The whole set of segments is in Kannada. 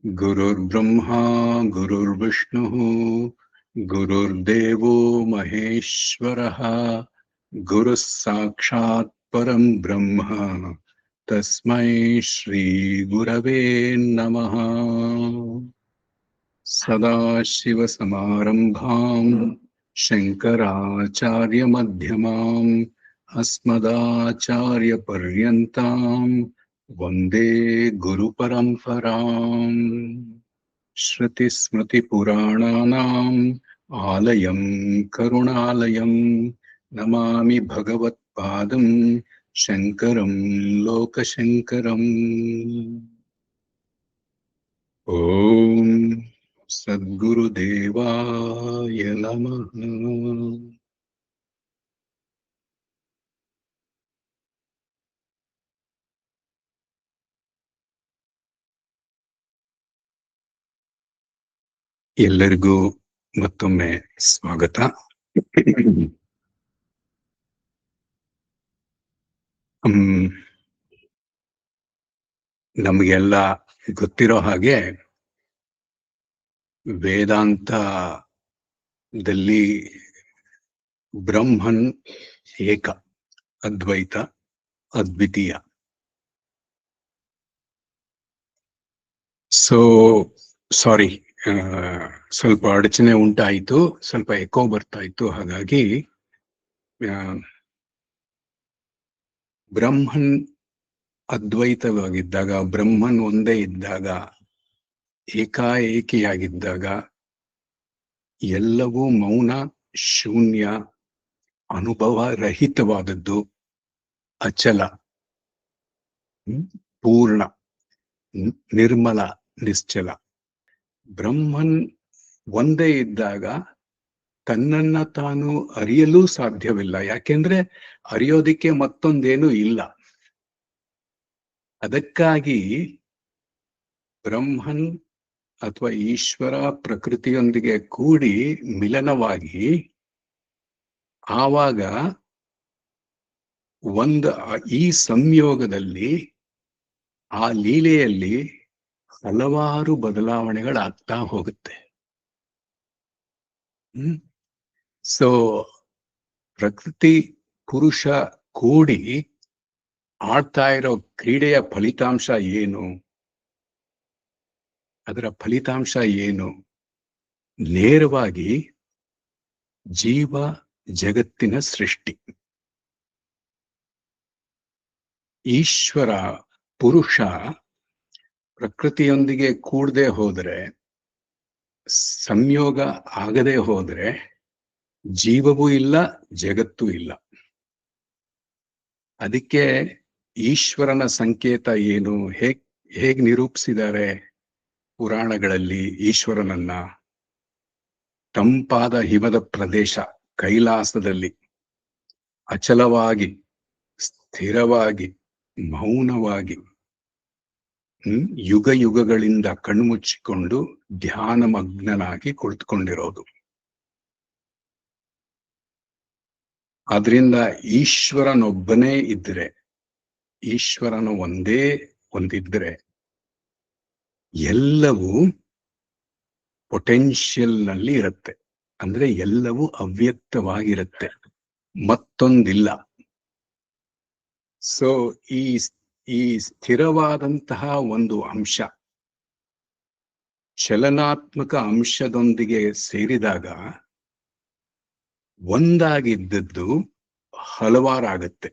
गुरुर्ब्रह्मा गुरुर्विष्णुः गुरुर्देवो महेश्वरः गुरुः साक्षात् परं ब्रह्म तस्मै श्री गुरवे नमः। सदाशिवसमारम्भां शङ्कराचार्यमध्यमाम् अस्मदाचार्यपर्यन्तां वन्दे गुरुपरम्पराम्। श्रुतिस्मृतिपुराणानाम् आलयं करुणालयं नमामि भगवत्पादं शङ्करं लोकशङ्करम्। ॐ सद्गुरुदेवाय नमः। ಎಲ್ಲರಿಗೂ ಮತ್ತೊಮ್ಮೆ ಸ್ವಾಗತ. ನಮಗೆಲ್ಲ ಗೊತ್ತಿರೋ ಹಾಗೆ ವೇದಾಂತದಲ್ಲಿ ಬ್ರಹ್ಮನ್ ಏಕ, ಅದ್ವೈತ, ಅದ್ವಿತೀಯ. ಸಾರಿ, ಸ್ವಲ್ಪ ಅಡಚಣೆ ಉಂಟಾಯಿತು, ಸ್ವಲ್ಪ ಎಕೋ ಬರ್ತಾ ಇತ್ತು. ಹಾಗಾಗಿ ಬ್ರಹ್ಮನ್ ಅದ್ವೈತವಾಗಿದ್ದಾಗ, ಬ್ರಹ್ಮನ್ ಒಂದೇ ಇದ್ದಾಗ, ಏಕಾಏಕಿಯಾಗಿದ್ದಾಗ ಎಲ್ಲವೂ ಮೌನ, ಶೂನ್ಯ, ಅನುಭವ ರಹಿತವಾದದ್ದು, ಅಚಲ, ಪೂರ್ಣ, ನಿರ್ಮಲ, ನಿಶ್ಚಲ. ಬ್ರಹ್ಮನ್ ಒಂದೇ ಇದ್ದಾಗ ತನ್ನನ್ನ ತಾನು ಅರಿಯಲು ಸಾಧ್ಯವಿಲ್ಲ. ಯಾಕೆಂದ್ರೆ ಅರಿಯೋದಿಕ್ಕೆ ಮತ್ತೊಂದೇನೂ ಇಲ್ಲ. ಅದಕ್ಕಾಗಿ ಬ್ರಹ್ಮನ್ ಅಥವಾ ಈಶ್ವರ ಪ್ರಕೃತಿಯೊಂದಿಗೆ ಕೂಡಿ ಮಿಲನವಾಗಿ ಆವಾಗ ಈ ಸಂಯೋಗದಲ್ಲಿ, ಆ ಲೀಲೆಯಲ್ಲಿ ಹಲವಾರು ಬದಲಾವಣೆಗಳಾಗ್ತಾ ಹೋಗುತ್ತೆ. ಸೊ ಪ್ರಕೃತಿ ಪುರುಷ ಕೂಡಿ ಆಡ್ತಾ ಇರೋ ಕ್ರೀಡೆಯ ಫಲಿತಾಂಶ ಏನು? ಅದರ ಫಲಿತಾಂಶ ಏನು? ನೇರವಾಗಿ ಜೀವ ಜಗತ್ತಿನ ಸೃಷ್ಟಿ. ಈಶ್ವರ ಪುರುಷ ಪ್ರಕೃತಿಯೊಂದಿಗೆ ಕೂಡದೆ ಹೋದ್ರೆ, ಸಂಯೋಗ ಆಗದೆ ಹೋದ್ರೆ ಜೀವವೂ ಇಲ್ಲ, ಜಗತ್ತೂ ಇಲ್ಲ. ಅದಕ್ಕೆ ಈಶ್ವರನ ಸಂಕೇತ ಏನು, ಹೇಗ್ ನಿರೂಪಿಸಿದ್ದಾರೆ ಪುರಾಣಗಳಲ್ಲಿ ಈಶ್ವರನನ್ನ? ತಂಪಾದ ಹಿಮದ ಪ್ರದೇಶ ಕೈಲಾಸದಲ್ಲಿ ಅಚಲವಾಗಿ, ಸ್ಥಿರವಾಗಿ, ಮೌನವಾಗಿ, ಯುಗ ಯುಗಗಳಿಂದ ಕಣ್ಮುಚ್ಚಿಕೊಂಡು ಧ್ಯಾನಮಗ್ನನಾಗಿ ಕುಳಿತುಕೊಂಡಿರೋದು. ಆದ್ರಿಂದ ಈಶ್ವರನೊಬ್ಬನೇ ಇದ್ರೆ, ಈಶ್ವರನ ಒಂದಿದ್ರೆ ಎಲ್ಲವೂ ಪೊಟೆನ್ಷಿಯಲ್ ನಲ್ಲಿ ಇರುತ್ತೆ. ಅಂದ್ರೆ ಎಲ್ಲವೂ ಅವ್ಯಕ್ತವಾಗಿರುತ್ತೆ, ಮತ್ತೊಂದಿಲ್ಲ. ಸೊ ಈ ಸ್ಥಿರವಾದಂತಹ ಒಂದು ಅಂಶ ಚಲನಾತ್ಮಕ ಅಂಶದೊಂದಿಗೆ ಸೇರಿದಾಗ ಒಂದಾಗಿದ್ದದ್ದು ಹಲವಾರಾಗತ್ತೆ.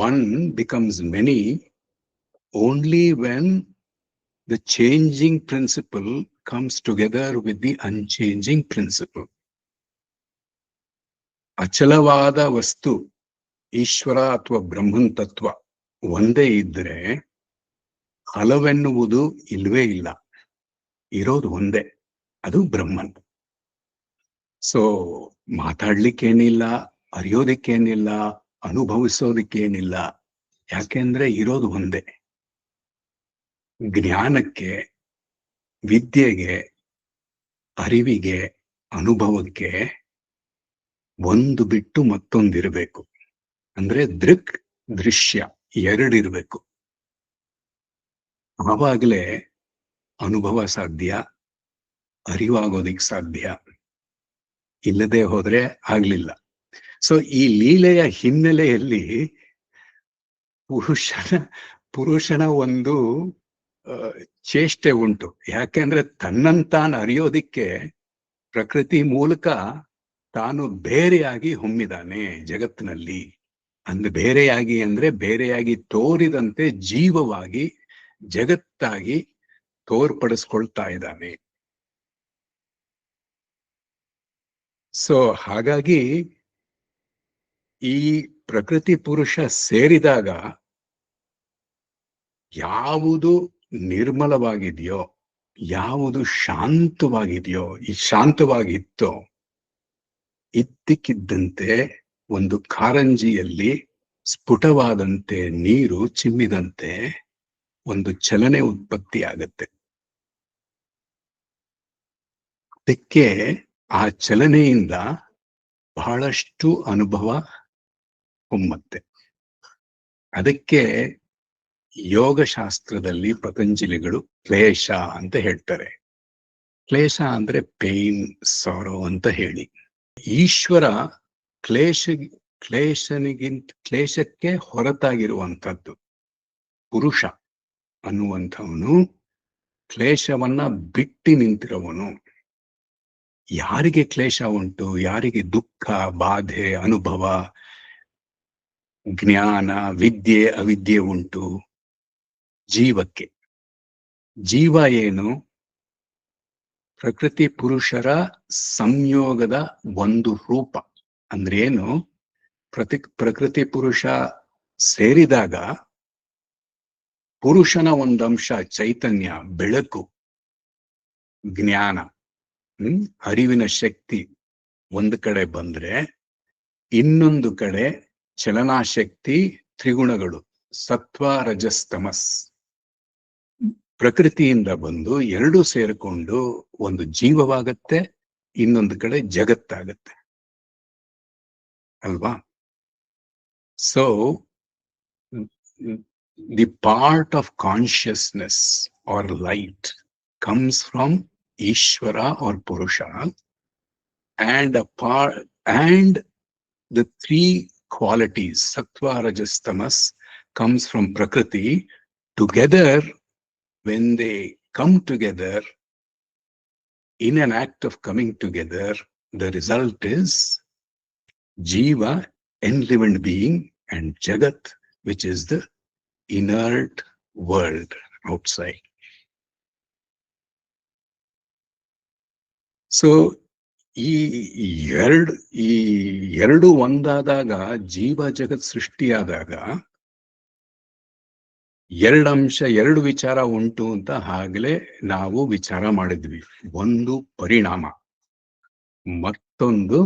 One becomes many only when the changing principle comes together with the unchanging principle. ಅಚಲವಾದ ವಸ್ತು ಈಶ್ವರ ಅಥವಾ ಬ್ರಹ್ಮನ್ ತತ್ವ ಒಂದೇ ಇದ್ರೆ ಹಲವೆನ್ನುವುದು ಇಲ್ವೇ ಇಲ್ಲ. ಇರೋದು ಒಂದೇ, ಅದು ಬ್ರಹ್ಮನ್. ಸೊ ಮಾತಾಡ್ಲಿಕ್ಕೇನಿಲ್ಲ, ಅರಿಯೋದಿಕ್ಕೇನಿಲ್ಲ, ಅನುಭವಿಸೋದಿಕ್ಕೇನಿಲ್ಲ. ಯಾಕೆಂದ್ರೆ ಇರೋದು ಒಂದೇ. ಜ್ಞಾನಕ್ಕೆ, ವಿದ್ಯೆಗೆ, ಅರಿವಿಗೆ, ಅನುಭವಕ್ಕೆ ಒಂದು ಬಿಟ್ಟು ಮತ್ತೊಂದಿರಬೇಕು. ಅಂದ್ರೆ ದೃಕ್ ದೃಶ್ಯ ಎರಡಿರ್ಬೇಕು. ಆವಾಗಲೇ ಅನುಭವ ಸಾಧ್ಯ, ಅರಿವಾಗೋದಿಕ್ ಸಾಧ್ಯ. ಇಲ್ಲದೆ ಹೋದ್ರೆ ಆಗ್ಲಿಲ್ಲ. ಸೊ ಈ ಲೀಲೆಯ ಹಿನ್ನೆಲೆಯಲ್ಲಿ ಪುರುಷನ ಒಂದು ಚೇಷ್ಟೆ ಉಂಟು. ಯಾಕೆಂದ್ರೆ ತನ್ನಂತಾನು ಅರಿಯೋದಿಕ್ಕೆ ಪ್ರಕೃತಿ ಮೂಲಕ ತಾನು ಬೇರೆಯಾಗಿ ಹೊಮ್ಮಿದಾನೆ ಜಗತ್ತಿನಲ್ಲಿ. ಬೇರೆಯಾಗಿ ಅಂದ್ರೆ ಬೇರೆಯಾಗಿ ತೋರಿದಂತೆ ಜೀವವಾಗಿ ಜಗತ್ತಾಗಿ ತೋರ್ಪಡಿಸ್ಕೊಳ್ತಾ ಇದ್ದಾನೆ. ಸೊ ಹಾಗಾಗಿ ಈ ಪ್ರಕೃತಿ ಪುರುಷ ಸೇರಿದಾಗ ಯಾವುದು ನಿರ್ಮಲವಾಗಿದೆಯೋ, ಯಾವುದು ಶಾಂತವಾಗಿದೆಯೋ, ಈ ಶಾಂತವಾಗಿತ್ತೋ, ಇದ್ದಕ್ಕಿದ್ದಂತೆ ಒಂದು ಕಾರಂಜಿಯಲ್ಲಿ ಸ್ಫುಟವಾದಂತೆ ನೀರು ಚಿಮ್ಮಿದಂತೆ ಒಂದು ಚಲನೆ ಉತ್ಪತ್ತಿ ಆಗತ್ತೆ. ಅದಕ್ಕೆ ಆ ಚಲನೆಯಿಂದ ಬಹಳಷ್ಟು ಅನುಭವ ಹೊಮ್ಮತ್ತೆ. ಅದಕ್ಕೆ ಯೋಗಶಾಸ್ತ್ರದಲ್ಲಿ ಪತಂಜಲಿಗಳು ಕ್ಲೇಶ ಅಂತ ಹೇಳ್ತಾರೆ. ಕ್ಲೇಶ ಅಂದ್ರೆ ಪೇನ್, ಸಾರೋ ಅಂತ ಹೇಳಿ. ಈಶ್ವರ ಕ್ಲೇಶಕ್ಕೆ ಹೊರತಾಗಿರುವಂಥದ್ದು. ಪುರುಷ ಅನ್ನುವಂಥವನು ಕ್ಲೇಶವನ್ನ ಬಿಟ್ಟಿ ನಿಂತಿರುವವನು. ಯಾರಿಗೆ ಕ್ಲೇಶ ಉಂಟು, ಯಾರಿಗೆ ದುಃಖ, ಬಾಧೆ, ಅನುಭವ, ಜ್ಞಾನ, ವಿದ್ಯೆ, ಅವಿದ್ಯೆ ಉಂಟು? ಜೀವಕ್ಕೆ. ಜೀವ ಏನು? ಪ್ರಕೃತಿ ಪುರುಷರ ಸಂಯೋಗದ ಒಂದು ರೂಪ. ಅಂದ್ರೇನು? ಪ್ರಕೃತಿ ಪುರುಷ ಸೇರಿದಾಗ ಪುರುಷನ ಒಂದಂಶ ಚೈತನ್ಯ, ಬೆಳಕು, ಜ್ಞಾನ, ಅರಿವಿನ ಶಕ್ತಿ ಒಂದು ಕಡೆ ಬಂದ್ರೆ, ಇನ್ನೊಂದು ಕಡೆ ಚಲನಾಶಕ್ತಿ, ತ್ರಿಗುಣಗಳು ಸತ್ವ, ರಜಸ್, ತಮಸ್ ಪ್ರಕೃತಿಯಿಂದ ಬಂದು ಎರಡು ಸೇರಿಕೊಂಡು ಒಂದು ಜೀವವಾಗತ್ತೆ, ಇನ್ನೊಂದು ಕಡೆ ಜಗತ್ತಾಗತ್ತೆ ಅಲ್ವಾ? So the part of consciousness are light comes from Ishvara or Purusha, and the three qualities, Sattva, Rajas, Tamas, comes from Prakriti. Together, when they come together, in an act of coming together, the result is Jiva, enlivened being, and Jagat, which is the inert world outside. So ಈ ಎರಡು ಒಂದಾದಾಗ, ಜೀವ ಜಗತ್ ಸೃಷ್ಟಿಯಾದಾಗ ಎರಡಂಶ, ಎರಡು ವಿಚಾರ ಉಂಟು ಅಂತ ಆಗ್ಲೇ ನಾವು ವಿಚಾರ ಮಾಡಿದ್ವಿ. ಒಂದು ಪರಿಣಾಮ, ಮತ್ತೊಂದು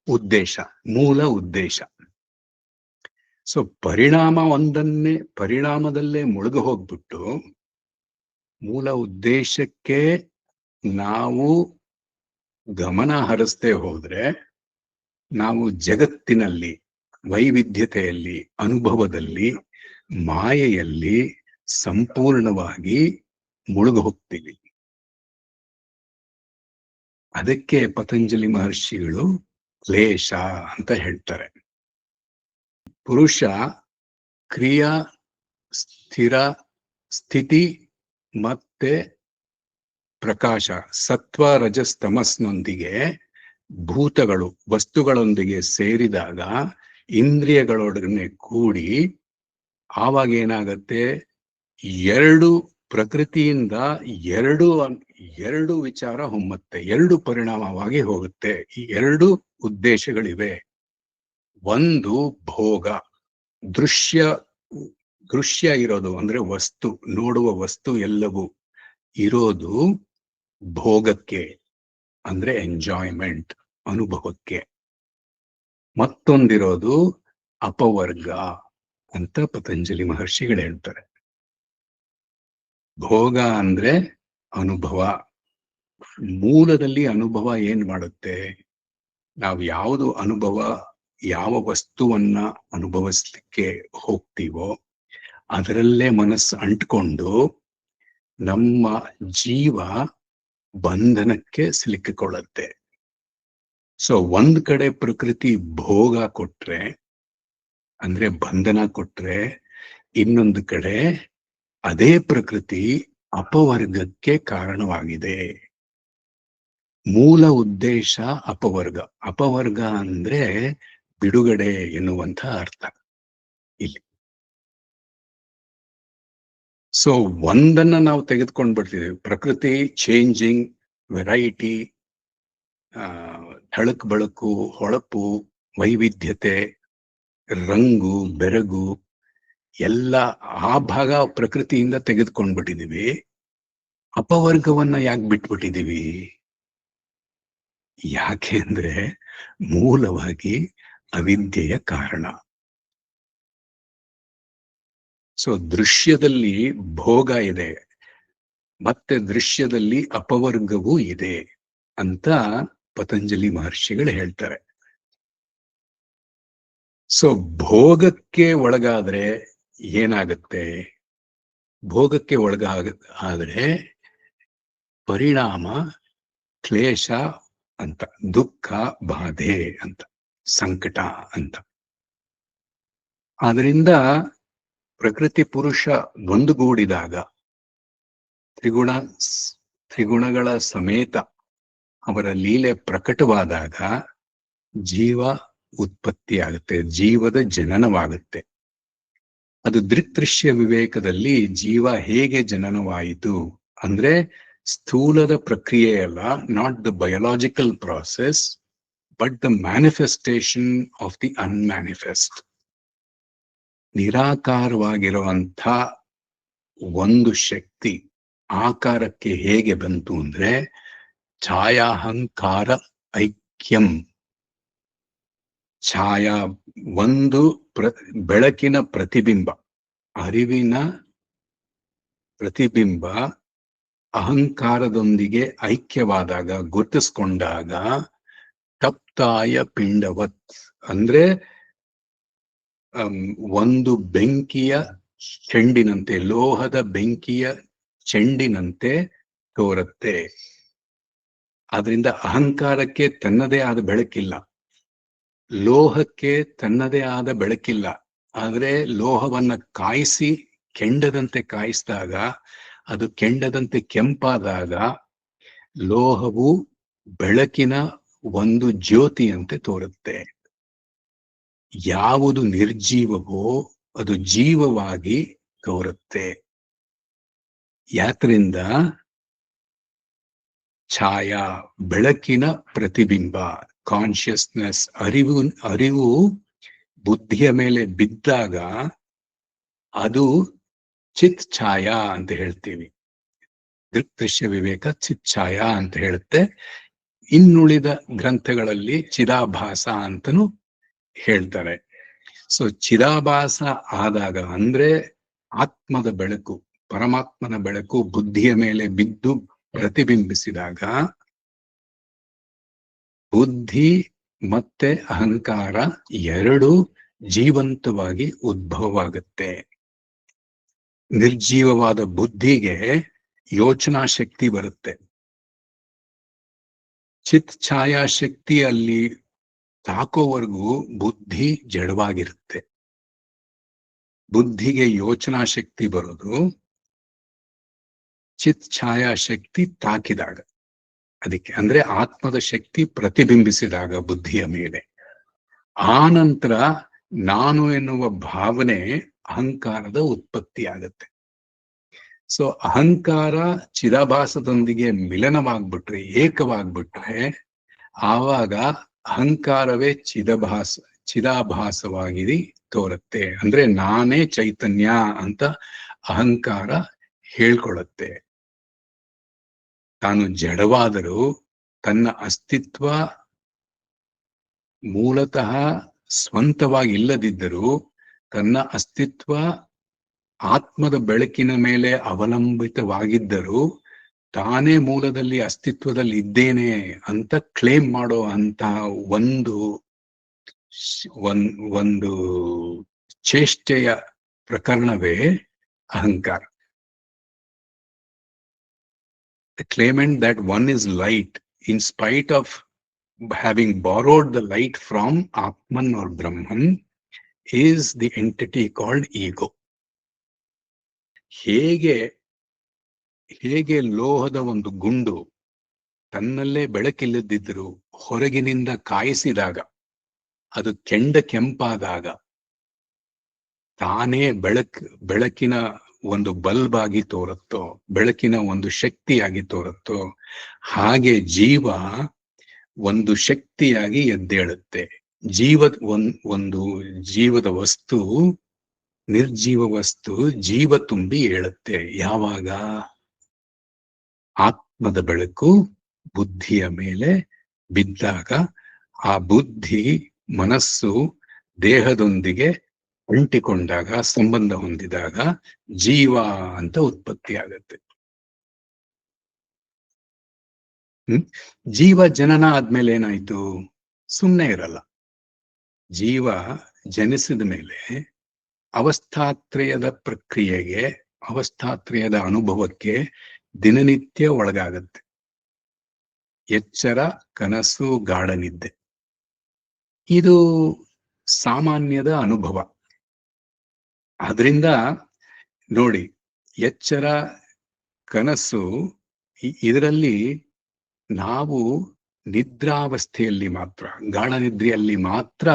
ಉದ್ದೇಶ, ಮೂಲ ಉದ್ದೇಶ. ಸೊ ಪರಿಣಾಮದಲ್ಲೇ ಮುಳುಗು ಹೋಗ್ಬಿಟ್ಟು ಮೂಲ ಉದ್ದೇಶಕ್ಕೆ ನಾವು ಗಮನ ಹರಿಸದೆ ಹೋದ್ರೆ ನಾವು ಜಗತ್ತಿನಲ್ಲಿ, ವೈವಿಧ್ಯತೆಯಲ್ಲಿ, ಅನುಭವದಲ್ಲಿ, ಮಾಯೆಯಲ್ಲಿ ಸಂಪೂರ್ಣವಾಗಿ ಮುಳುಗು ಹೋಗ್ತೀವಿ. ಅದಕ್ಕೆ ಪತಂಜಲಿ ಮಹರ್ಷಿಗಳು ಕ್ಲೇಶ ಅಂತ ಹೇಳ್ತಾರೆ. ಪುರುಷ ಕ್ರಿಯಾ, ಸ್ಥಿರ, ಸ್ಥಿತಿ ಮತ್ತೆ ಪ್ರಕಾಶ, ಸತ್ವ, ರಜಸ್, ತಮಸ್ನೊಂದಿಗೆ, ಭೂತಗಳು, ವಸ್ತುಗಳೊಂದಿಗೆ ಸೇರಿದಾಗ, ಇಂದ್ರಿಯಗಳೊಡನೆ ಕೂಡಿ, ಆವಾಗ ಏನಾಗತ್ತೆ? ಎರಡು ಪ್ರಕೃತಿಯಿಂದ ಎರಡು ವಿಚಾರ ಹೊಮ್ಮತ್ತೆ, ಎರಡು ಪರಿಣಾಮವಾಗಿ ಹೋಗುತ್ತೆ. ಈ ಎರಡು ಉದ್ದೇಶಗಳಿವೆ. ಒಂದು ಭೋಗ, ದೃಶ್ಯ ಇರೋದು ಅಂದ್ರೆ ವಸ್ತು, ನೋಡುವ ವಸ್ತು ಎಲ್ಲವೂ ಇರೋದು ಭೋಗಕ್ಕೆ, ಅಂದ್ರೆ ಎಂಜಾಯ್ಮೆಂಟ್, ಅನುಭವಕ್ಕೆ. ಮತ್ತೊಂದಿರೋದು ಅಪವರ್ಗ ಅಂತ ಪತಂಜಲಿ ಮಹರ್ಷಿಗಳು ಹೇಳ್ತಾರೆ. ಭೋಗ ಅಂದ್ರೆ ಅನುಭವ. ಮೂಲದಲ್ಲಿ ಅನುಭವ ಏನ್ ಮಾಡುತ್ತೆ? ನಾವು ಯಾವುದು ಅನುಭವ, ಯಾವ ವಸ್ತುವನ್ನ ಅನುಭವಿಸ್ಲಿಕ್ಕೆ ಹೋಗ್ತೀವೋ ಅದರಲ್ಲೇ ಮನಸ್ಸು ಅಂಟ್ಕೊಂಡು ನಮ್ಮ ಜೀವ ಬಂಧನಕ್ಕೆ ಸಿಲುಕಿಕೊಳ್ಳುತ್ತೆ. ಸೊ ಒಂದ್ ಕಡೆ ಪ್ರಕೃತಿ ಭೋಗ ಕೊಟ್ರೆ ಅಂದ್ರೆ ಬಂಧನ ಕೊಟ್ರೆ, ಇನ್ನೊಂದು ಕಡೆ ಅದೇ ಪ್ರಕೃತಿ ಅಪವರ್ಗಕ್ಕೆ ಕಾರಣವಾಗಿದೆ. ಮೂಲ ಉದ್ದೇಶ ಅಪವರ್ಗ. ಅಪವರ್ಗ ಅಂದ್ರೆ ಬಿಡುಗಡೆ ಎನ್ನುವಂತ ಅರ್ಥ ಇಲ್ಲಿ. ಸೊ ಒಂದನ್ನ ನಾವು ತೆಗೆದುಕೊಂಡು ಬಿಡ್ತಿದ್ದೇವೆ, ಪ್ರಕೃತಿ ಚೇಂಜಿಂಗ್, ವೆರೈಟಿ, ಥಳಕ್ ಬಳಕು, ಹೊಳಪು, ವೈವಿಧ್ಯತೆ, ರಂಗು, ಬೆರಗು ಎಲ್ಲ ಆ ಭಾಗ ಪ್ರಕೃತಿಯಿಂದ ತೆಗೆದುಕೊಂಡ್ಬಿಟ್ಟಿದೀವಿ. ಅಪವರ್ಗವನ್ನ ಯಾಕೆ ಬಿಟ್ಬಿಟ್ಟಿದೀವಿ? ಯಾಕೆ ಅಂದ್ರೆ ಮೂಲವಾಗಿ ಅವಿದ್ಯೆಯ ಕಾರಣ. ಸೊ ದೃಶ್ಯದಲ್ಲಿ ಭೋಗ ಇದೆ, ಮತ್ತೆ ದೃಶ್ಯದಲ್ಲಿ ಅಪವರ್ಗವೂ ಇದೆ ಅಂತ ಪತಂಜಲಿ ಮಹರ್ಷಿಗಳು ಹೇಳ್ತಾರೆ. ಸೊ ಭೋಗಕ್ಕೆ ಒಳಗಾದ್ರೆ ಏನಾಗುತ್ತೆ? ಭೋಗಕ್ಕೆ ಆದ್ರೆ ಪರಿಣಾಮ ಕ್ಲೇಶ ಅಂತ, ದುಃಖ, ಬಾಧೆ ಅಂತ, ಸಂಕಟ ಅಂತ. ಆದ್ರಿಂದ ಪ್ರಕೃತಿ ಪುರುಷ ಒಂದುಗೂಡಿದಾಗ, ತ್ರಿಗುಣಗಳ ಸಮೇತ ಅವರ ಲೀಲೆ ಪ್ರಕಟವಾದಾಗ ಜೀವ ಉತ್ಪತ್ತಿ ಆಗುತ್ತೆ, ಜೀವದ ಜನನವಾಗುತ್ತೆ. ಅದು ದೃಕ್ದೃಶ್ಯ ವಿವೇಕದಲ್ಲಿ ಜೀವ ಹೇಗೆ ಜನನವಾಯಿತು ಅಂದ್ರೆ ಸ್ಥೂಲದ ಪ್ರಕ್ರಿಯೆ ಅಲ್ಲ, not the biological process, but the manifestation of the unmanifest. ನಿರಾಕಾರವಾಗಿರುವಂಥ ಒಂದು ಶಕ್ತಿ ಆಕಾರಕ್ಕೆ ಹೇಗೆ ಬಂತು ಅಂದ್ರೆ ಛಾಯಾಹಂಕಾರ ಐಕ್ಯಂ. ಛಾಯಾ ಒಂದು ಬೆಳಕಿನ ಪ್ರತಿಬಿಂಬ, ಅರಿವಿನ ಪ್ರತಿಬಿಂಬ ಅಹಂಕಾರದೊಂದಿಗೆ ಐಕ್ಯವಾದಾಗ, ಗುರುತಿಸ್ಕೊಂಡಾಗ ತಪ್ತಾಯ ಪಿಂಡವತ್ ಅಂದ್ರೆ ಒಂದು ಬೆಂಕಿಯ ಚೆಂಡಿನಂತೆ, ಲೋಹದ ಬೆಂಕಿಯ ಚೆಂಡಿನಂತೆ ತೋರುತ್ತೆ. ಆದ್ರಿಂದ ಅಹಂಕಾರಕ್ಕೆ ತನ್ನದೇ ಆದ ಬೆಳಕಿಲ್ಲ, ಲೋಹಕ್ಕೆ ತನ್ನದೇ ಆದ ಬೆಳಕಿಲ್ಲ. ಆದ್ರೆ ಲೋಹವನ್ನ ಕಾಯಿಸಿ ಕೆಂಡದಂತೆ ಕಾಯಿಸಿದಾಗ, ಅದು ಕೆಂಡದಂತೆ ಕೆಂಪಾದಾಗ ಲೋಹವು ಬೆಳಕಿನ ಒಂದು ಜ್ಯೋತಿಯಂತೆ ತೋರುತ್ತೆ. ಯಾವುದು ನಿರ್ಜೀವವೋ ಅದು ಜೀವವಾಗಿ ತೋರುತ್ತೆ. ಯಾತ್ರಿಂದ ಛಾಯಾ ಬೆಳಕಿನ ಪ್ರತಿಬಿಂಬ, ಕಾನ್ಶಿಯಸ್ನೆಸ್, ಅರಿವು ಬುದ್ಧಿಯ ಮೇಲೆ ಬಿದ್ದಾಗ ಅದು ಚಿತ್ ಛಾಯಾ ಅಂತ ಹೇಳ್ತೀವಿ. ದೃಕ್ದೃಶ್ಯ ವಿವೇಕ ಚಿತ್ ಛಾಯಾ ಅಂತ ಹೇಳುತ್ತೆ. ಇನ್ನುಳಿದ ಗ್ರಂಥಗಳಲ್ಲಿ ಚಿದಾಭಾಸ ಅಂತನೂ ಹೇಳ್ತಾರೆ. ಸೊ ಚಿದಾಭಾಸ ಆದಾಗ ಅಂದ್ರೆ ಆತ್ಮದ ಬೆಳಕು, ಪರಮಾತ್ಮನ ಬೆಳಕು ಬುದ್ಧಿಯ ಮೇಲೆ ಬಿದ್ದು ಪ್ರತಿಬಿಂಬಿಸಿದಾಗ ಬುದ್ಧಿ ಮತ್ತೆ ಅಹಂಕಾರ ಎರಡು ಜೀವಂತವಾಗಿ ಉದ್ಭವವಾಗುತ್ತೆ. ನಿರ್ಜೀವವಾದ ಬುದ್ಧಿಗೆ ಯೋಚನಾ ಶಕ್ತಿ ಬರುತ್ತೆ. ಚಿತ್ ಛಾಯಾ ಶಕ್ತಿ ಅಲ್ಲಿ ತಾಕೋವರೆಗೂ ಬುದ್ಧಿ ಜಡವಾಗಿರುತ್ತೆ. ಬುದ್ಧಿಗೆ ಯೋಚನಾ ಶಕ್ತಿ ಬರೋದು ಚಿತ್ ಛಾಯಾ ಶಕ್ತಿ ತಾಕಿದಾಗ, ಅದಕ್ಕೆ ಅಂದ್ರೆ ಆತ್ಮದ ಶಕ್ತಿ ಪ್ರತಿಬಿಂಬಿಸಿದಾಗ ಬುದ್ಧಿಯ ಮೇಲೆ. ಆ ನಂತರ ನಾನು ಎನ್ನುವ ಭಾವನೆ ಅಹಂಕಾರದ ಉತ್ಪತ್ತಿ ಆಗತ್ತೆ. ಸೊ ಅಹಂಕಾರ ಚಿದಾಭಾಸದೊಂದಿಗೆ ಮಿಲನವಾಗ್ಬಿಟ್ರೆ, ಏಕವಾಗ್ಬಿಟ್ರೆ, ಆವಾಗ ಅಹಂಕಾರವೇ ಚಿದಾಭಾಸವಾಗಿ ತೋರುತ್ತೆ. ಅಂದ್ರೆ ನಾನೇ ಚೈತನ್ಯ ಅಂತ ಅಹಂಕಾರ ಹೇಳ್ಕೊಳತ್ತೆ. ತಾನು ಜಡವಾದರೂ ತನ್ನ ಅಸ್ತಿತ್ವ ಮೂಲತಃ ಸ್ವಂತವಾಗಿ ಇಲ್ಲದಿದ್ದರೂ ತನ್ನ ಅಸ್ತಿತ್ವ ಆತ್ಮದ ಬೆಳಕಿನ ಮೇಲೆ ಅವಲಂಬಿತವಾಗಿದ್ದರೂ ತಾನೇ ಮೂಲದಲ್ಲಿ ಅಸ್ತಿತ್ವದಲ್ಲಿ ಇದ್ದೇನೆ ಅಂತ ಕ್ಲೇಮ್ ಮಾಡೋ ಅಂತಹ ಒಂದು ಚೇಷ್ಟೆಯ ಪ್ರಕರಣವೇ ಅಹಂಕಾರ. The claimant that one is light in spite of having borrowed the light from Atman or Brahman is the entity called ego. ಹೇಗೆ ಲೋಹದ ಒಂದು ಗುಂಡು ತನ್ನಲ್ಲೇ ಬೆಳಕಿಲ್ಲದಿದ್ದರೂ ಹೊರಗಿನಿಂದ ಕಾಯಿಸಿದಾಗ ಅದು ಕೆಂಪಾದಾಗ ತಾನೇ ಬೆಳಕಿನ ಒಂದು ಬಲ್ಬ್ ಆಗಿ ತೋರುತ್ತೋ, ಬೆಳಕಿನ ಒಂದು ಶಕ್ತಿಯಾಗಿ ತೋರುತ್ತೋ, ಹಾಗೆ ಜೀವ ಒಂದು ಶಕ್ತಿಯಾಗಿ ಎದ್ದೇಳುತ್ತೆ. ಒಂದು ಜೀವದ ವಸ್ತು, ನಿರ್ಜೀವ ವಸ್ತು ಜೀವ ತುಂಬಿ ಏಳುತ್ತೆ. ಯಾವಾಗ? ಆತ್ಮದ ಬೆಳಕು ಬುದ್ಧಿಯ ಮೇಲೆ ಬಿದ್ದಾಗ, ಆ ಬುದ್ಧಿ ಮನಸ್ಸು ದೇಹದೊಂದಿಗೆ ಅಂಟಿಕೊಂಡಾಗ, ಸಂಬಂಧ ಹೊಂದಿದಾಗ ಜೀವ ಅಂತ ಉತ್ಪತ್ತಿ ಆಗತ್ತೆ. ಜೀವ ಜನನ ಆದ್ಮೇಲೆ ಏನಾಯ್ತು? ಸುಮ್ಮನೆ ಇರಲ್ಲ. ಜೀವ ಜನಿಸಿದ ಮೇಲೆ ಅವಸ್ಥಾತ್ರಯದ ಪ್ರಕ್ರಿಯೆಗೆ, ಅವಸ್ಥಾತ್ರಯದ ಅನುಭವಕ್ಕೆ ದಿನನಿತ್ಯ ಒಳಗಾಗತ್ತೆ. ಎಚ್ಚರ, ಕನಸು, ಗಾಢ ನಿದ್ದೆ, ಇದು ಸಾಮಾನ್ಯದ ಅನುಭವ. ಆದ್ರಿಂದ ನೋಡಿ, ಎಚ್ಚರ, ಕನಸು, ಇದರಲ್ಲಿ ನಾವು ನಿದ್ರಾವಸ್ಥೆಯಲ್ಲಿ ಮಾತ್ರ, ಗಾಢ ನಿದ್ರೆಯಲ್ಲಿ ಮಾತ್ರ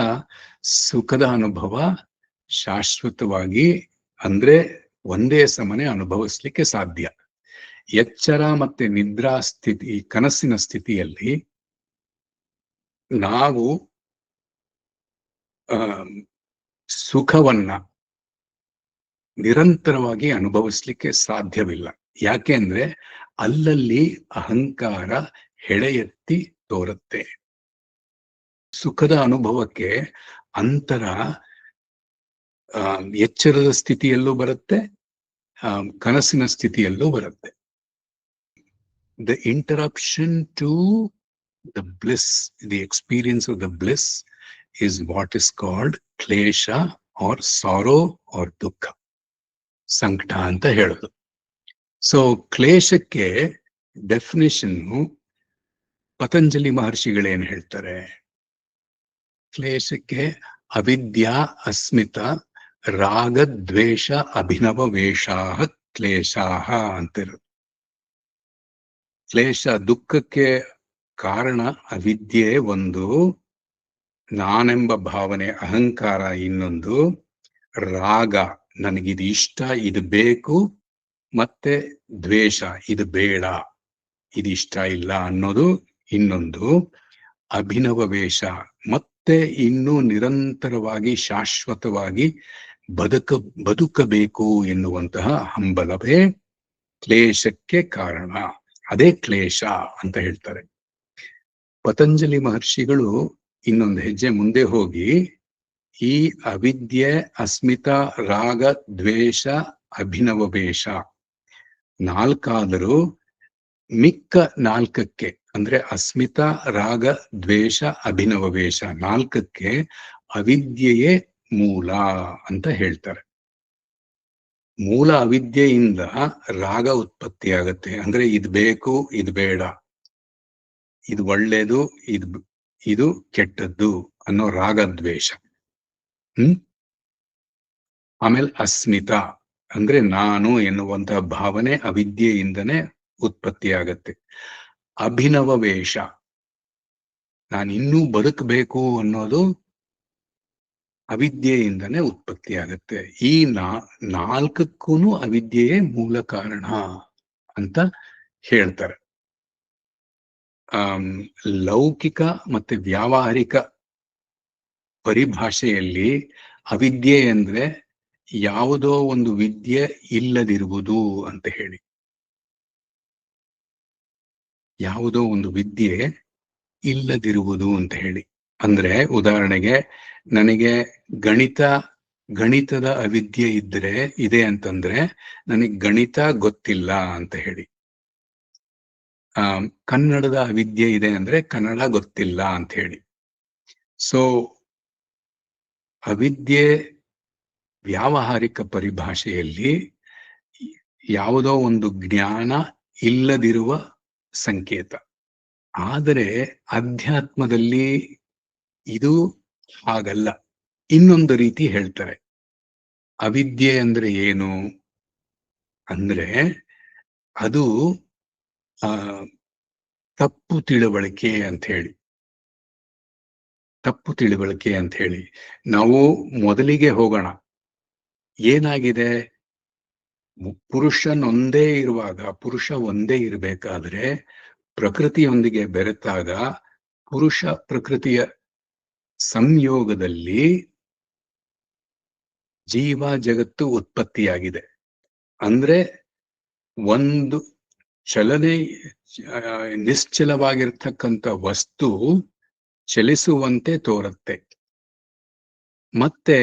ಸುಖದ ಅನುಭವ ಶಾಶ್ವತವಾಗಿ, ಅಂದ್ರೆ ಒಂದೇ ಸಮನೆ ಅನುಭವಿಸ್ಲಿಕ್ಕೆ ಸಾಧ್ಯ. ಎಚ್ಚರ ಮತ್ತೆ ನಿದ್ರಾ ಸ್ಥಿತಿ, ಕನಸಿನ ಸ್ಥಿತಿಯಲ್ಲಿ ನಾವು ಸುಖವನ್ನ ನಿರಂತರವಾಗಿ ಅನುಭವಿಸ್ಲಿಕ್ಕೆ ಸಾಧ್ಯವಿಲ್ಲ. ಯಾಕೆ ಅಂದ್ರೆ ಅಲ್ಲಲ್ಲಿ ಅಹಂಕಾರ ಹೆಡೆ ಎತ್ತಿ ತೋರುತ್ತೆ. ಸುಖದ ಅನುಭವಕ್ಕೆ ಅಂತರ ಎಚ್ಚರದ ಸ್ಥಿತಿಯಲ್ಲೂ ಬರುತ್ತೆ, ಕನಸಿನ ಸ್ಥಿತಿಯಲ್ಲೂ ಬರುತ್ತೆ. The interruption to the bliss, the experience of the bliss is what is called klesha or sorrow or dukkha, ಸಂಕಟ ಅಂತ ಹೇಳೋದು. ಸೊ ಕ್ಲೇಶಕ್ಕೆ ಡೆಫಿನಿಷನ್ ಪತಂಜಲಿ ಮಹರ್ಷಿಗಳೇನ್ ಹೇಳ್ತಾರೆ? ಕ್ಲೇಶಕ್ಕೆ ಅವಿದ್ಯಾ ಅಸ್ಮಿತ ರಾಗ ದ್ವೇಷ ಅಭಿನವ ವೇಷಾಹ ಕ್ಲೇಶಾಹ ಅಂತಿರೋದು. ಕ್ಲೇಶ, ದುಃಖಕ್ಕೆ ಕಾರಣ ಅವಿದ್ಯೆ ಒಂದು, ನಾನೆಂಬ ಭಾವನೆ ಅಹಂಕಾರ ಇನ್ನೊಂದು, ರಾಗ ನನಗಿದು ಇಷ್ಟ ಇದು ಬೇಕು, ಮತ್ತೆ ದ್ವೇಷ ಇದು ಬೇಡ ಇದು ಇಷ್ಟ ಇಲ್ಲ ಅನ್ನೋದು ಇನ್ನೊಂದು, ಅಭಿನವ ವೇಷ ಮತ್ತೆ ಇನ್ನೂ ನಿರಂತರವಾಗಿ ಶಾಶ್ವತವಾಗಿ ಬದುಕಬೇಕು ಎನ್ನುವಂತಹ ಹಂಬಲವೇ ಕ್ಲೇಶಕ್ಕೆ ಕಾರಣ. ಅದೇ ಕ್ಲೇಶ ಅಂತ ಹೇಳ್ತಾರೆ. ಪತಂಜಲಿ ಮಹರ್ಷಿಗಳು ಇನ್ನೊಂದು ಹೆಜ್ಜೆ ಮುಂದೆ ಹೋಗಿ ಈ ಅವಿದ್ಯೆ, ಅಸ್ಮಿತ, ರಾಗ, ದ್ವೇಷ, ಅಭಿನವ ವೇಷ ನಾಲ್ಕಾದರೂ ಮಿಕ್ಕ ನಾಲ್ಕಕ್ಕೆ, ಅಂದ್ರೆ ಅಸ್ಮಿತ, ರಾಗ, ದ್ವೇಷ, ಅಭಿನವ ವೇಷ ನಾಲ್ಕಕ್ಕೆ ಅವಿದ್ಯೆಯೇ ಮೂಲ ಅಂತ ಹೇಳ್ತಾರೆ. ಮೂಲ ಅವಿದ್ಯೆಯಿಂದ ರಾಗ ಉತ್ಪತ್ತಿ ಆಗತ್ತೆ. ಅಂದ್ರೆ ಇದು ಬೇಕು ಇದು ಬೇಡ, ಇದು ಒಳ್ಳೇದು ಇದು ಕೆಟ್ಟದ್ದು ಅನ್ನೋ ರಾಗದ್ವೇಷ. ಆಮೇಲೆ ಅಸ್ಮಿತ ಅಂದ್ರೆ ನಾನು ಎನ್ನುವಂತಹ ಭಾವನೆ ಅವಿದ್ಯೆಯಿಂದನೇ ಉತ್ಪತ್ತಿ ಆಗತ್ತೆ. ಅಭಿನವ ವೇಷ, ನಾನು ಇನ್ನೂ ಬದುಕಬೇಕು ಅನ್ನೋದು ಅವಿದ್ಯೆಯಿಂದನೇ ಉತ್ಪತ್ತಿ ಆಗತ್ತೆ. ಈ ನಾಲ್ಕಕ್ಕೂ ಅವಿದ್ಯೆಯೇ ಮೂಲ ಕಾರಣ ಅಂತ ಹೇಳ್ತಾರೆ. ಲೌಕಿಕ ಮತ್ತೆ ವ್ಯಾವಹಾರಿಕ ಪರಿಭಾಷೆಯಲ್ಲಿ ಅವಿದ್ಯೆ ಅಂದ್ರೆ ಯಾವುದೋ ಒಂದು ವಿದ್ಯೆ ಇಲ್ಲದಿರುವುದು ಅಂತ ಹೇಳಿ. ಯಾವುದೋ ಒಂದು ವಿದ್ಯೆ ಇಲ್ಲದಿರುವುದು ಅಂತ ಹೇಳಿ ಅಂದ್ರೆ, ಉದಾಹರಣೆಗೆ ನನಗೆ ಗಣಿತದ ಅವಿದ್ಯೆ ಇದೆ ಅಂತಂದ್ರೆ ನನಗೆ ಗಣಿತ ಗೊತ್ತಿಲ್ಲ ಅಂತ ಹೇಳಿ. ಕನ್ನಡದ ಅವಿದ್ಯೆ ಇದೆ ಅಂದ್ರೆ ಕನ್ನಡ ಗೊತ್ತಿಲ್ಲ ಅಂತ ಹೇಳಿ. ಸೊ ಅವಿದ್ಯೆ ವ್ಯಾವಹಾರಿಕ ಪರಿಭಾಷೆಯಲ್ಲಿ ಯಾವುದೋ ಒಂದು ಜ್ಞಾನ ಇಲ್ಲದಿರುವ ಸಂಕೇತ. ಆದರೆ ಅಧ್ಯಾತ್ಮದಲ್ಲಿ ಇದು ಹಾಗಲ್ಲ. ಇನ್ನೊಂದು ರೀತಿ ಹೇಳ್ತಾರೆ. ಅವಿದ್ಯೆ ಅಂದ್ರೆ ಏನು ಅಂದ್ರೆ ಅದು ತಪ್ಪು ತಿಳುವಳಿಕೆ ಅಂತ ಹೇಳಿ. ತಪ್ಪು ತಿಳುವಳಿಕೆ ಅಂತ ಹೇಳಿ ನಾವು ಮೊದಲಿಗೆ ಹೋಗೋಣ. ಏನಾಗಿದೆ, ಪುರುಷನೊಂದೇ ಇರುವಾಗ, ಪುರುಷ ಒಂದೇ ಇರಬೇಕಾದ್ರೆ ಪ್ರಕೃತಿಯೊಂದಿಗೆ ಬೆರೆತಾಗ ಪುರುಷ ಪ್ರಕೃತಿಯ ಸಂಯೋಗದಲ್ಲಿ ಜೀವ ಜಗತ್ತು ಉತ್ಪತ್ತಿಯಾಗಿದೆ. ಅಂದ್ರೆ ಒಂದು ಚಲನೆ, ನಿಶ್ಚಲವಾಗಿರ್ತಕ್ಕಂಥ ವಸ್ತು ಚಲಿಸುವಂತೆ ತೋರುತ್ತೆ. ಮತ್ತೆ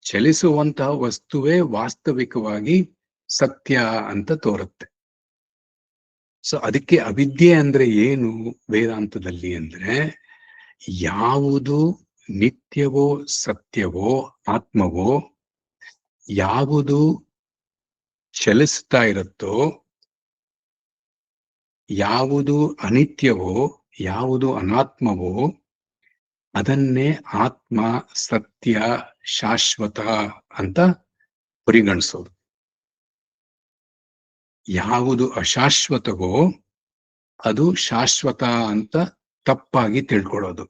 ಚಲಿಸುವಂತಹ ವಸ್ತುವೇ ವಾಸ್ತವಿಕವಾಗಿ ಸತ್ಯ ಅಂತ ತೋರುತ್ತೆ. ಸೊ ಅದಕ್ಕೆ ಅವಿದ್ಯೆ ಅಂದ್ರೆ ಏನು ವೇದಾಂತದಲ್ಲಿ ಅಂದ್ರೆ, ಯಾವುದು ನಿತ್ಯವೋ ಸತ್ಯವೋ ಆತ್ಮವೋ, ಯಾವುದು ಚಲಿಸ್ತಾ ಇರುತ್ತೋ, ಯಾವುದು ಅನಿತ್ಯವೋ ಯಾವುದು ಅನಾತ್ಮವೋ ಅದನ್ನೇ ಆತ್ಮ, ಸತ್ಯ, ಶಾಶ್ವತ ಅಂತ ಪರಿಗಣಿಸೋದು. ಯಾವುದು ಅಶಾಶ್ವತವೋ ಅದು ಶಾಶ್ವತ ಅಂತ ತಪ್ಪಾಗಿ ತಿಳ್ಕೊಳ್ಳೋದು.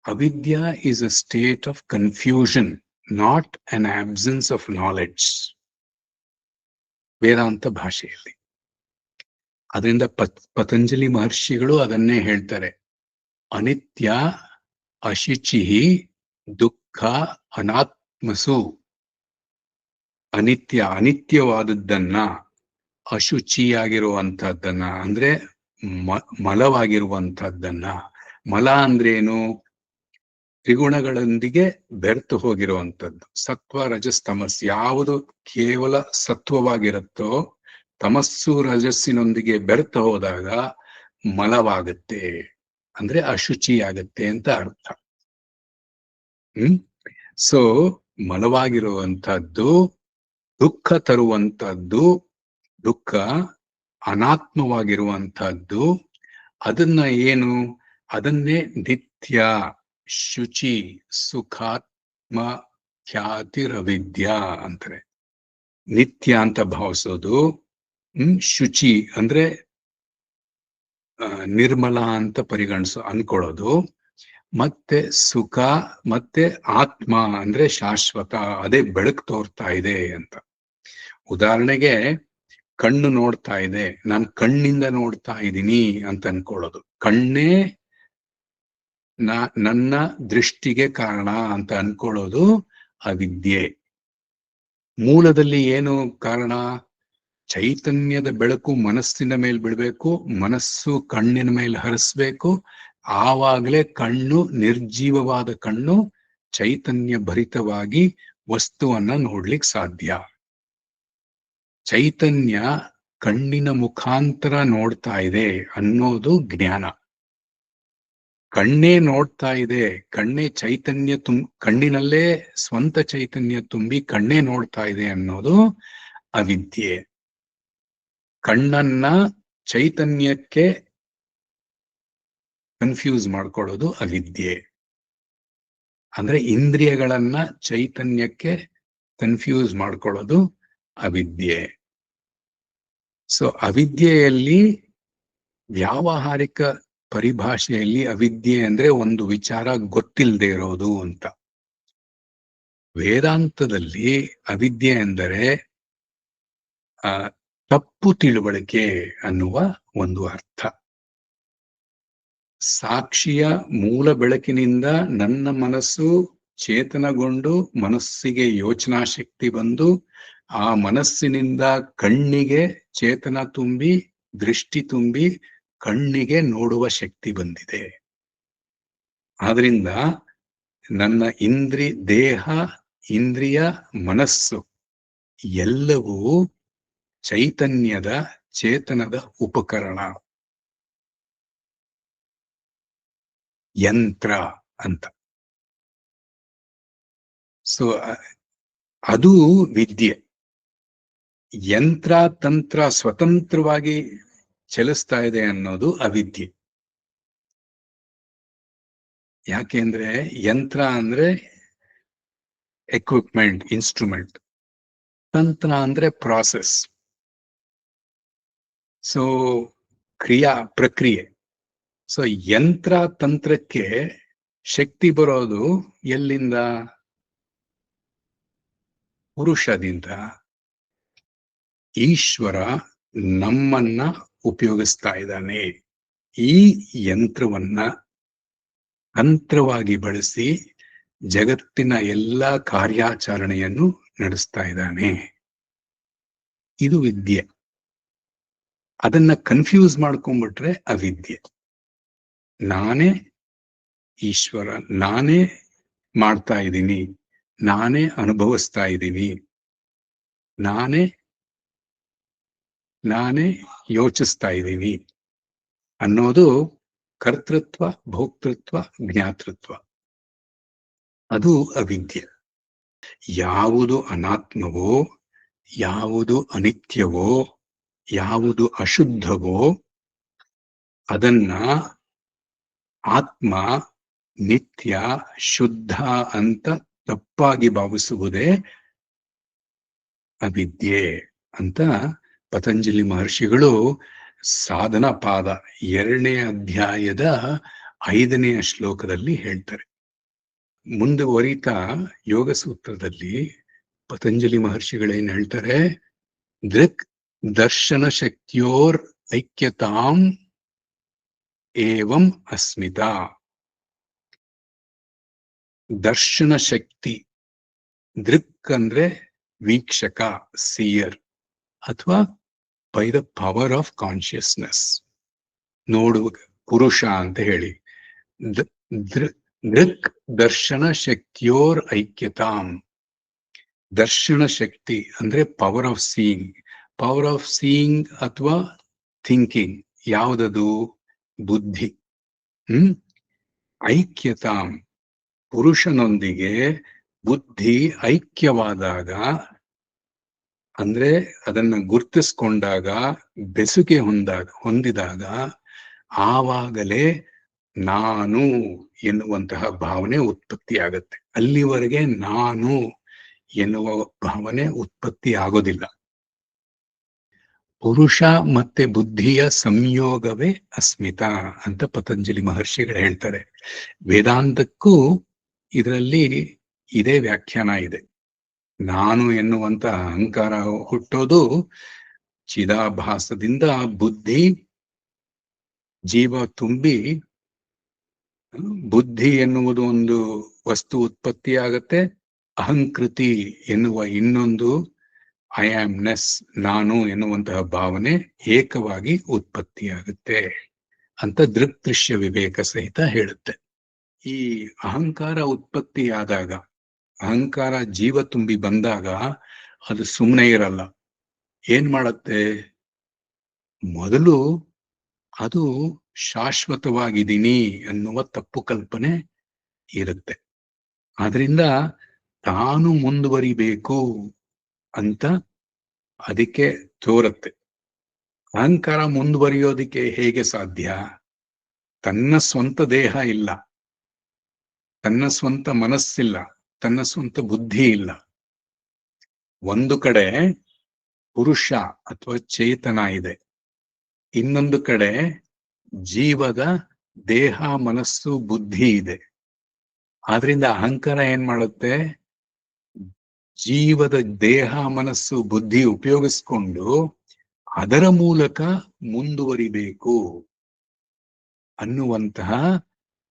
ಅವಿದ್ಯಾ is a state of confusion, not an absence of knowledge. ವೇದಾಂತ ಭಾಷೆಯಲ್ಲಿ ಅದರಿಂದ ಪತಂಜಲಿ ಮಹರ್ಷಿಗಳು ಅದನ್ನೇ ಹೇಳ್ತಾರೆ. ಅನಿತ್ಯ ಅಶುಚಿ ದುಃಖ ಅನಾತ್ಮಸು. ಅನಿತ್ಯವಾದದ್ದನ್ನ, ಅಶುಚಿಯಾಗಿರುವಂತಹದ್ದನ್ನ ಅಂದ್ರೆ ಮಲವಾಗಿರುವಂತಹದ್ದನ್ನ. ಮಲ ಅಂದ್ರೇನು? ತ್ರಿಗುಣಗಳೊಂದಿಗೆ ಬೆರೆತು ಹೋಗಿರುವಂಥದ್ದು. ಸತ್ವ ರಜಸ್ ತಮಸ್. ಯಾವುದು ಕೇವಲ ಸತ್ವವಾಗಿರುತ್ತೋ ತಮಸ್ಸು ರಜಸ್ಸಿನೊಂದಿಗೆ ಬೆರೆತು ಹೋದಾಗ ಮಲವಾಗುತ್ತೆ, ಅಂದ್ರೆ ಅಶುಚಿಯಾಗತ್ತೆ ಅಂತ ಅರ್ಥ. ಸೊ ಮಲವಾಗಿರುವಂತಹದ್ದು, ದುಃಖ ತರುವಂತಹದ್ದು, ದುಃಖ ಅನಾತ್ಮವಾಗಿರುವಂತಹದ್ದು. ಅದನ್ನ ಏನು? ಅದನ್ನೇ ನಿತ್ಯ, ಶುಚಿ, ಸುಖಾತ್ಮ ಖ್ಯಾತಿರವಿದ್ಯಾ ಅಂತಾರೆ. ನಿತ್ಯ ಅಂತ ಭಾವಿಸೋದು, ಶುಚಿ ಅಂದ್ರೆ ನಿರ್ಮಲ ಅಂತ ಅನ್ಕೊಳ್ಳೋದು, ಮತ್ತೆ ಸುಖ, ಮತ್ತೆ ಆತ್ಮ ಅಂದ್ರೆ ಶಾಶ್ವತ, ಅದೇ ಬೆಳಕು ತೋರ್ತಾ ಇದೆ ಅಂತ. ಉದಾಹರಣೆಗೆ ಕಣ್ಣು ನೋಡ್ತಾ ಇದೆ, ನಾನು ಕಣ್ಣಿಂದ ನೋಡ್ತಾ ಇದ್ದೀನಿ ಅಂತ ಅನ್ಕೊಳ್ಳೋದು. ಕಣ್ಣೇ ನನ್ನ ದೃಷ್ಟಿಗೆ ಕಾರಣ ಅಂತ ಅನ್ಕೊಳ್ಳೋದು ಅವಿದ್ಯೆ. ಮೂಲದಲ್ಲಿ ಏನು ಕಾರಣ? ಚೈತನ್ಯದ ಬೆಳಕು ಮನಸ್ಸಿನ ಮೇಲೆ ಬಿಡ್ಬೇಕು, ಮನಸ್ಸು ಕಣ್ಣಿನ ಮೇಲೆ ಹರಿಸ್ಬೇಕು. ಆವಾಗಲೇ ಕಣ್ಣು, ನಿರ್ಜೀವವಾದ ಕಣ್ಣು ಚೈತನ್ಯ ಭರಿತವಾಗಿ ವಸ್ತುವನ್ನ ನೋಡ್ಲಿಕ್ಕೆ ಸಾಧ್ಯ. ಚೈತನ್ಯ ಕಣ್ಣಿನ ಮುಖಾಂತರ ನೋಡ್ತಾ ಇದೆ ಅನ್ನೋದು ಜ್ಞಾನ. ಕಣ್ಣೇ ನೋಡ್ತಾ ಇದೆ, ಕಣ್ಣೇ ಚೈತನ್ಯ ಕಣ್ಣಿನಲ್ಲೇ ಸ್ವಂತ ಚೈತನ್ಯ ತುಂಬಿ ಕಣ್ಣೇ ನೋಡ್ತಾ ಇದೆ ಅನ್ನೋದು ಅವಿದ್ಯೆ. ಕಣ್ಣನ್ನ ಚೈತನ್ಯಕ್ಕೆ ಕನ್ಫ್ಯೂಸ್ ಮಾಡ್ಕೊಳ್ಳೋದು ಅವಿದ್ಯೆ. ಅಂದ್ರೆ ಇಂದ್ರಿಯಗಳನ್ನ ಚೈತನ್ಯಕ್ಕೆ ಕನ್ಫ್ಯೂಸ್ ಮಾಡ್ಕೊಳ್ಳೋದು ಅವಿದ್ಯೆ. ಸೊ ಅವಿದ್ಯೆಯಲ್ಲಿ, ವ್ಯಾವಹಾರಿಕ ಪರಿಭಾಷೆಯಲ್ಲಿ ಅವಿದ್ಯೆ ಅಂದ್ರೆ ಒಂದು ವಿಚಾರ ಗೊತ್ತಿಲ್ಲದೆ ಇರೋದು ಅಂತ. ವೇದಾಂತದಲ್ಲಿ ಅವಿದ್ಯೆ ಎಂದರೆ ತಪ್ಪು ತಿಳುವಳಿಕೆ ಅನ್ನುವ ಒಂದು ಅರ್ಥ. ಸಾಕ್ಷಿಯ ಮೂಲ ಬೆಳಕಿನಿಂದ ನನ್ನ ಮನಸ್ಸು ಚೇತನಗೊಂಡು ಮನಸ್ಸಿಗೆ ಯೋಚನಾ ಶಕ್ತಿ ಬಂದು ಆ ಮನಸ್ಸಿನಿಂದ ಕಣ್ಣಿಗೆ ಚೇತನ ತುಂಬಿ ದೃಷ್ಟಿ ತುಂಬಿ ಕಣ್ಣಿಗೆ ನೋಡುವ ಶಕ್ತಿ ಬಂದಿದೆ. ಆದ್ರಿಂದ ನನ್ನ ದೇಹ, ಇಂದ್ರಿಯ, ಮನಸ್ಸು ಎಲ್ಲವೂ ಚೈತನ್ಯದ, ಚೇತನದ ಉಪಕರಣ. ಯಂತ್ರ ಅಂತ. ಸೊ ಅದು ವಿದ್ಯೆ. ಯಂತ್ರ ತಂತ್ರ ಸ್ವತಂತ್ರವಾಗಿ ಚಲಿಸ್ತಾ ಇದೆ ಅನ್ನೋದು ಅವಿದ್ಯೆ. ಯಾಕೆಂದ್ರೆ ಯಂತ್ರ ಅಂದ್ರೆ ಎಕ್ವಿಪ್ಮೆಂಟ್, ಇನ್ಸ್ಟ್ರೂಮೆಂಟ್. ತಂತ್ರ ಅಂದ್ರೆ ಪ್ರಾಸೆಸ್. ಸೊ ಪ್ರಕ್ರಿಯೆ. ಸೊ ಯಂತ್ರ ತಂತ್ರಕ್ಕೆ ಶಕ್ತಿ ಬರೋದು ಎಲ್ಲಿಂದ? ಪುರುಷದಿಂದ. ಈಶ್ವರ ನಮ್ಮನ್ನ ಉಪಯೋಗಿಸ್ತಾ ಇದ್ದಾನೆ. ಈ ಯಂತ್ರವನ್ನ ತಂತ್ರವಾಗಿ ಬಳಸಿ ಜಗತ್ತಿನ ಎಲ್ಲ ಕಾರ್ಯಾಚರಣೆಯನ್ನು ನಡೆಸ್ತಾ ಇದ್ದಾನೆ. ಇದು ವಿದ್ಯೆ. ಅದನ್ನ ಕನ್ಫ್ಯೂಸ್ ಮಾಡ್ಕೊಂಡ್ಬಿಟ್ರೆ ಅವಿದ್ಯೆ. ನಾನೇ ಈಶ್ವರ, ನಾನೇ ಮಾಡ್ತಾ ಇದ್ದೀನಿ, ನಾನೇ ಅನುಭವಿಸ್ತಾ ಇದ್ದೀನಿ, ನಾನೇ ಯೋಚಿಸ್ತಾ ಇದ್ದೀನಿ ಅನ್ನೋದು ಕರ್ತೃತ್ವ, ಭೋಕ್ತೃತ್ವ, ಜ್ಞಾತೃತ್ವ. ಅದು ಅವಿದ್ಯೆ. ಯಾವುದು ಅನಾತ್ಮವೋ, ಯಾವುದು ಅನಿತ್ಯವೋ, ಯಾವುದು ಅಶುದ್ಧವೋ ಅದನ್ನ ಆತ್ಮ ನಿತ್ಯ ಶುದ್ಧ ಅಂತ ತಪ್ಪಾಗಿ ಭಾವಿಸುವುದೇ ಅವಿದ್ಯೆ ಅಂತ ಪತಂಜಲಿ ಮಹರ್ಷಿಗಳು ಸಾಧನಾ ಪಾದ 2ನೇ ಅಧ್ಯಾಯದ 5ನೇ ಶ್ಲೋಕದಲ್ಲಿ ಹೇಳ್ತಾರೆ. ಮುಂದುವರಿತಾ ಯೋಗ ಸೂತ್ರದಲ್ಲಿ ಪತಂಜಲಿ ಮಹರ್ಷಿಗಳೇನ್ ಹೇಳ್ತಾರೆ? ದೃಕ್ ದರ್ಶನ ಶಕ್ತಿಯೋರ್ ಐಕ್ಯತಾಂ ಏವಂ ಅಸ್ಮಿತಾ. ದರ್ಶನ ಶಕ್ತಿ, ದೃಕ್ ಅಂದ್ರೆ ವೀಕ್ಷಕ, ಸಿಯರ್, ಅಥವಾ by the power of consciousness, ನೋಡುವ ಪುರುಷ ಅಂತ ಹೇಳಿ. ದೃಕ್ ದರ್ಶನ ಶಕ್ತಿಯೋರ್ ಐಕ್ಯತಾಂ. ದರ್ಶನ ಶಕ್ತಿ ಅಂದ್ರೆ power of seeing. Power of seeing ಅಥವಾ ಥಿಂಕಿಂಗ್ ಯಾವುದದು? ಬುದ್ಧಿ. ಐಕ್ಯತಾಂ, ಪುರುಷನೊಂದಿಗೆ ಬುದ್ಧಿ ಐಕ್ಯವಾದಾಗ, ಅಂದ್ರೆ ಅದನ್ನ ಗುರ್ತಿಸ್ಕೊಂಡಾಗ, ಬೆಸುಗೆ ಹೊಂದಿದಾಗ ಆವಾಗಲೇ ನಾನು ಎನ್ನುವಂತಹ ಭಾವನೆ ಉತ್ಪತ್ತಿ ಆಗತ್ತೆ. ಅಲ್ಲಿವರೆಗೆ ನಾನು ಎನ್ನುವ ಭಾವನೆ ಉತ್ಪತ್ತಿ ಆಗೋದಿಲ್ಲ. ಪುರುಷ ಮತ್ತೆ ಬುದ್ಧಿಯ ಸಂಯೋಗವೇ ಅಸ್ಮಿತಾ ಅಂತ ಪತಂಜಲಿ ಮಹರ್ಷಿಗಳು ಹೇಳ್ತಾರೆ. ವೇದಾಂತಕ್ಕೂ ಇದರಲ್ಲಿ ಇದೇ ವ್ಯಾಖ್ಯಾನ ಇದೆ. ನಾನು ಎನ್ನುವಂತ ಅಹಂಕಾರ ಹುಟ್ಟೋದು ಚಿದಾಭಾಸದಿಂದ ಬುದ್ಧಿ ಜೀವ ತುಂಬಿ, ಬುದ್ಧಿ ಎನ್ನುವುದು ಒಂದು ವಸ್ತು ಉತ್ಪತ್ತಿ ಆಗತ್ತೆ. ಅಹಂಕೃತಿ ಎನ್ನುವ ಇನ್ನೊಂದು ಐ ಆಮ್ನೆಸ್, ನಾನು ಎನ್ನುವಂತಹ ಭಾವನೆ ಏಕವಾಗಿ ಉತ್ಪತ್ತಿಯಾಗುತ್ತೆ ಅಂತ ದೃಕ್ದೃಶ್ಯ ವಿವೇಕ ಸಹಿತ ಹೇಳುತ್ತೆ. ಈ ಅಹಂಕಾರ ಉತ್ಪತ್ತಿಯಾದಾಗ, ಅಹಂಕಾರ ಜೀವ ತುಂಬಿ ಬಂದಾಗ ಅದು ಸುಮ್ಮನೆ ಇರಲ್ಲ. ಏನ್ ಮಾಡತ್ತೆ? ಮೊದಲು ಅದು ಶಾಶ್ವತವಾಗಿದ್ದೀನಿ ಅನ್ನುವ ತಪ್ಪು ಕಲ್ಪನೆ ಇರುತ್ತೆ. ಆದ್ರಿಂದ ತಾನು ಮುಂದುವರಿಬೇಕು ಅಂತ ಅದಕ್ಕೆ ತೋರುತ್ತೆ. ಅಹಂಕಾರ ಮುಂದುವರಿಯೋದಿಕ್ಕೆ ಹೇಗೆ ಸಾಧ್ಯ? ತನ್ನ ಸ್ವಂತ ದೇಹ ಇಲ್ಲ, ತನ್ನ ಸ್ವಂತ ಮನಸ್ಸಿಲ್ಲ, ತನ್ನ ಸ್ವಂತ ಬುದ್ಧಿ ಇಲ್ಲ. ಒಂದು ಕಡೆ ಪುರುಷ ಅಥವಾ ಚೇತನ ಇದೆ, ಇನ್ನೊಂದು ಕಡೆ ಜೀವದ ದೇಹ, ಮನಸ್ಸು, ಬುದ್ಧಿ ಇದೆ. ಆದ್ರಿಂದ ಅಹಂಕಾರ ಏನ್ ಮಾಡುತ್ತೆ? ಜೀವದ ದೇಹ, ಮನಸ್ಸು, ಬುದ್ಧಿ ಉಪಯೋಗಿಸ್ಕೊಂಡು ಅದರ ಮೂಲಕ ಮುಂದುವರಿಬೇಕು ಅನ್ನುವಂತಹ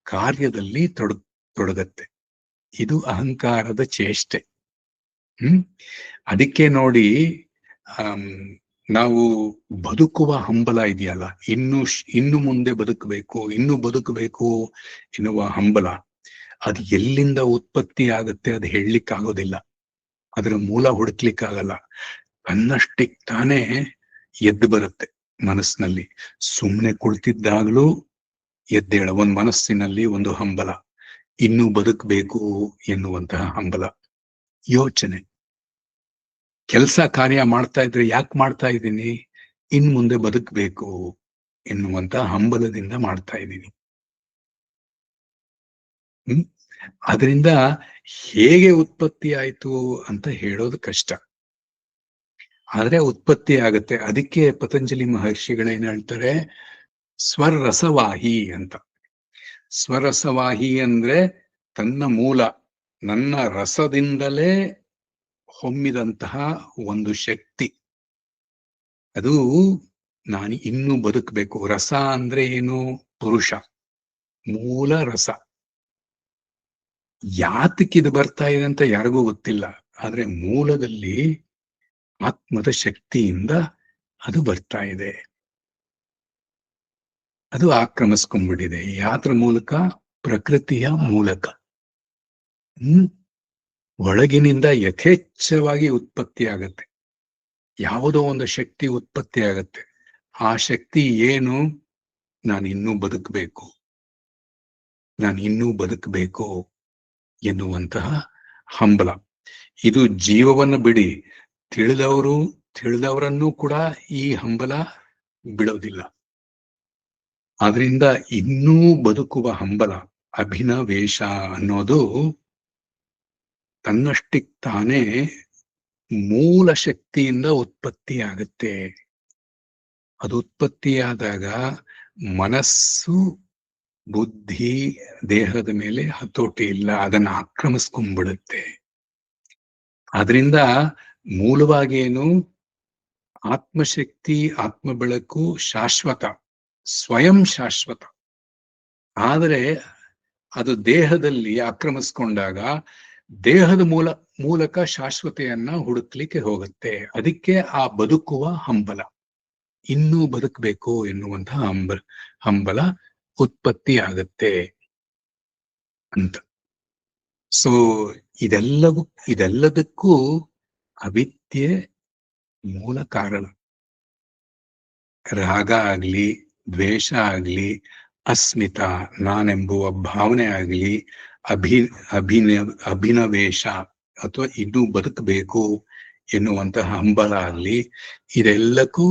ಕಾರ್ಯದಲ್ಲಿ ತೊಡಗತ್ತೆ. ಇದು ಅಹಂಕಾರದ ಚೇಷ್ಟೆ. ಅದಕ್ಕೆ ನೋಡಿ, ನಾವು ಬದುಕುವ ಹಂಬಲ ಇದೆಯಲ್ಲ, ಇನ್ನು ಮುಂದೆ ಬದುಕಬೇಕು, ಇನ್ನು ಬದುಕಬೇಕು ಎನ್ನುವ ಹಂಬಲ, ಅದು ಎಲ್ಲಿಂದ ಉತ್ಪತ್ತಿ ಆಗುತ್ತೆ ಅದು ಹೇಳಲಿಕ್ಕಾಗೋದಿಲ್ಲ. ಅದರ ಮೂಲ ಹುಡುಕ್ಲಿಕ್ಕಾಗಲ್ಲ. ತನ್ನಷ್ಟಿಗೆ ತಾನೇ ಎದ್ದು ಬರುತ್ತೆ ಮನಸ್ಸಿನಲ್ಲಿ. ಸುಮ್ಮನೆ ಕುಳಿತಿದ್ದಾಗಲೂ ಎದ್ದೇಳ ಒಂದು ಮನಸ್ಸಿನಲ್ಲಿ ಒಂದು ಹಂಬಲ, ಇನ್ನೂ ಬದುಕಬೇಕು ಎನ್ನುವಂತಹ ಹಂಬಲ, ಯೋಚನೆ. ಕೆಲಸ ಕಾರ್ಯ ಮಾಡ್ತಾ ಇದ್ರೆ ಯಾಕೆ ಮಾಡ್ತಾ ಇದ್ದೀನಿ, ಇನ್ ಮುಂದೆ ಬದುಕಬೇಕು ಎನ್ನುವಂತ ಹಂಬಲದಿಂದ ಮಾಡ್ತಾ ಇದ್ದೀನಿ. ಅದರಿಂದ ಹೇಗೆ ಉತ್ಪತ್ತಿ ಆಯ್ತು ಅಂತ ಹೇಳೋದು ಕಷ್ಟ, ಆದ್ರೆ ಉತ್ಪತ್ತಿ ಆಗತ್ತೆ. ಅದಕ್ಕೆ ಪತಂಜಲಿ ಮಹರ್ಷಿಗಳೇನ್ ಹೇಳ್ತಾರೆ, ಸ್ವರಸವಾಹಿ ಅಂತ. ಸ್ವರಸವಾಹಿ ಅಂದ್ರೆ ತನ್ನ ಮೂಲ, ನನ್ನ ರಸದಿಂದಲೇ ಹೊಮ್ಮಿದಂತಹ ಒಂದು ಶಕ್ತಿ, ಅದು ನಾನು ಇನ್ನೂ ಬದುಕಬೇಕು. ರಸ ಅಂದ್ರೆ ಏನು, ಪುರುಷ, ಮೂಲ ರಸ. ಯಾತಕ್ಕಿದು ಬರ್ತಾ ಇದೆ ಅಂತ ಯಾರಿಗೂ ಗೊತ್ತಿಲ್ಲ, ಆದ್ರೆ ಮೂಲದಲ್ಲಿ ಆತ್ಮದ ಶಕ್ತಿಯಿಂದ ಅದು ಬರ್ತಾ ಇದೆ. ಅದು ಆಕ್ರಮಿಸ್ಕೊಂಡ್ಬಿಟ್ಟಿದೆ. ಯಾತ್ರ ಮೂಲಕ, ಪ್ರಕೃತಿಯ ಮೂಲಕ. ಒಳಗಿನಿಂದ ಯಥೇಚ್ಛವಾಗಿ ಉತ್ಪತ್ತಿ ಆಗತ್ತೆ. ಯಾವುದೋ ಒಂದು ಶಕ್ತಿ ಉತ್ಪತ್ತಿ ಆಗತ್ತೆ. ಆ ಶಕ್ತಿ ಏನು, ನಾನಿನ್ನೂ ಬದುಕಬೇಕು, ನಾನಿನ್ನೂ ಬದುಕಬೇಕು ಎನ್ನುವಂತಹ ಹಂಬಲ. ಇದು ಜೀವವನ್ನು ಬಿಡಿ, ತಿಳಿದವರನ್ನೂ ಕೂಡ ಈ ಹಂಬಲ ಬಿಡೋದಿಲ್ಲ. ಆದ್ರಿಂದ ಇನ್ನೂ ಬದುಕುವ ಹಂಬಲ, ಅಭಿನವೇಶ ಅನ್ನೋದು ತನ್ನಷ್ಟಿಕ್ ತಾನೇ ಮೂಲ ಶಕ್ತಿಯಿಂದ ಉತ್ಪತ್ತಿ ಆಗುತ್ತೆ. ಅದು ಉತ್ಪತ್ತಿಯಾದಾಗ ಮನಸ್ಸು, ಬುದ್ಧಿ, ದೇಹದ ಮೇಲೆ ಹತೋಟಿ ಇಲ್ಲ, ಅದನ್ನು ಆಕ್ರಮಿಸ್ಕೊಂಡ್ಬಿಡುತ್ತೆ. ಆದ್ರಿಂದ ಮೂಲವಾಗಿ ಏನು, ಆತ್ಮಶಕ್ತಿ, ಆತ್ಮ ಬೆಳಕು ಶಾಶ್ವತ, ಸ್ವಯಂ ಶಾಶ್ವತ. ಆದರೆ ಅದು ದೇಹದಲ್ಲಿ ಆಕ್ರಮಿಸ್ಕೊಂಡಾಗ ದೇಹದ ಮೂಲಕ ಶಾಶ್ವತೆಯನ್ನ ಹುಡುಕ್ಲಿಕ್ಕೆ ಹೋಗುತ್ತೆ. ಅದಕ್ಕೆ ಆ ಬದುಕುವ ಹಂಬಲ, ಇನ್ನೂ ಬದುಕಬೇಕು ಎನ್ನುವಂತಹ ಹಂಬಲ ಉತ್ಪತ್ತಿ ಆಗತ್ತೆ ಅಂತ. ಸೊ ಇದೆಲ್ಲದಕ್ಕೂ ಅವಿದ್ಯೆ ಮೂಲ ಕಾರಣ. ರಾಗ ಆಗ್ಲಿ, ದ್ವೇಷ ಆಗ್ಲಿ, ಅಸ್ಮಿತ, ನಾನೆಂಬುವ ಭಾವನೆ ಆಗ್ಲಿ, ಅಭಿನವೇಶ ಅಥವಾ ಇನ್ನೂ ಬದುಕಬೇಕು ಎನ್ನುವಂತಹ ಹಂಬಲ ಆಗ್ಲಿ, ಇದೆಲ್ಲಕ್ಕೂ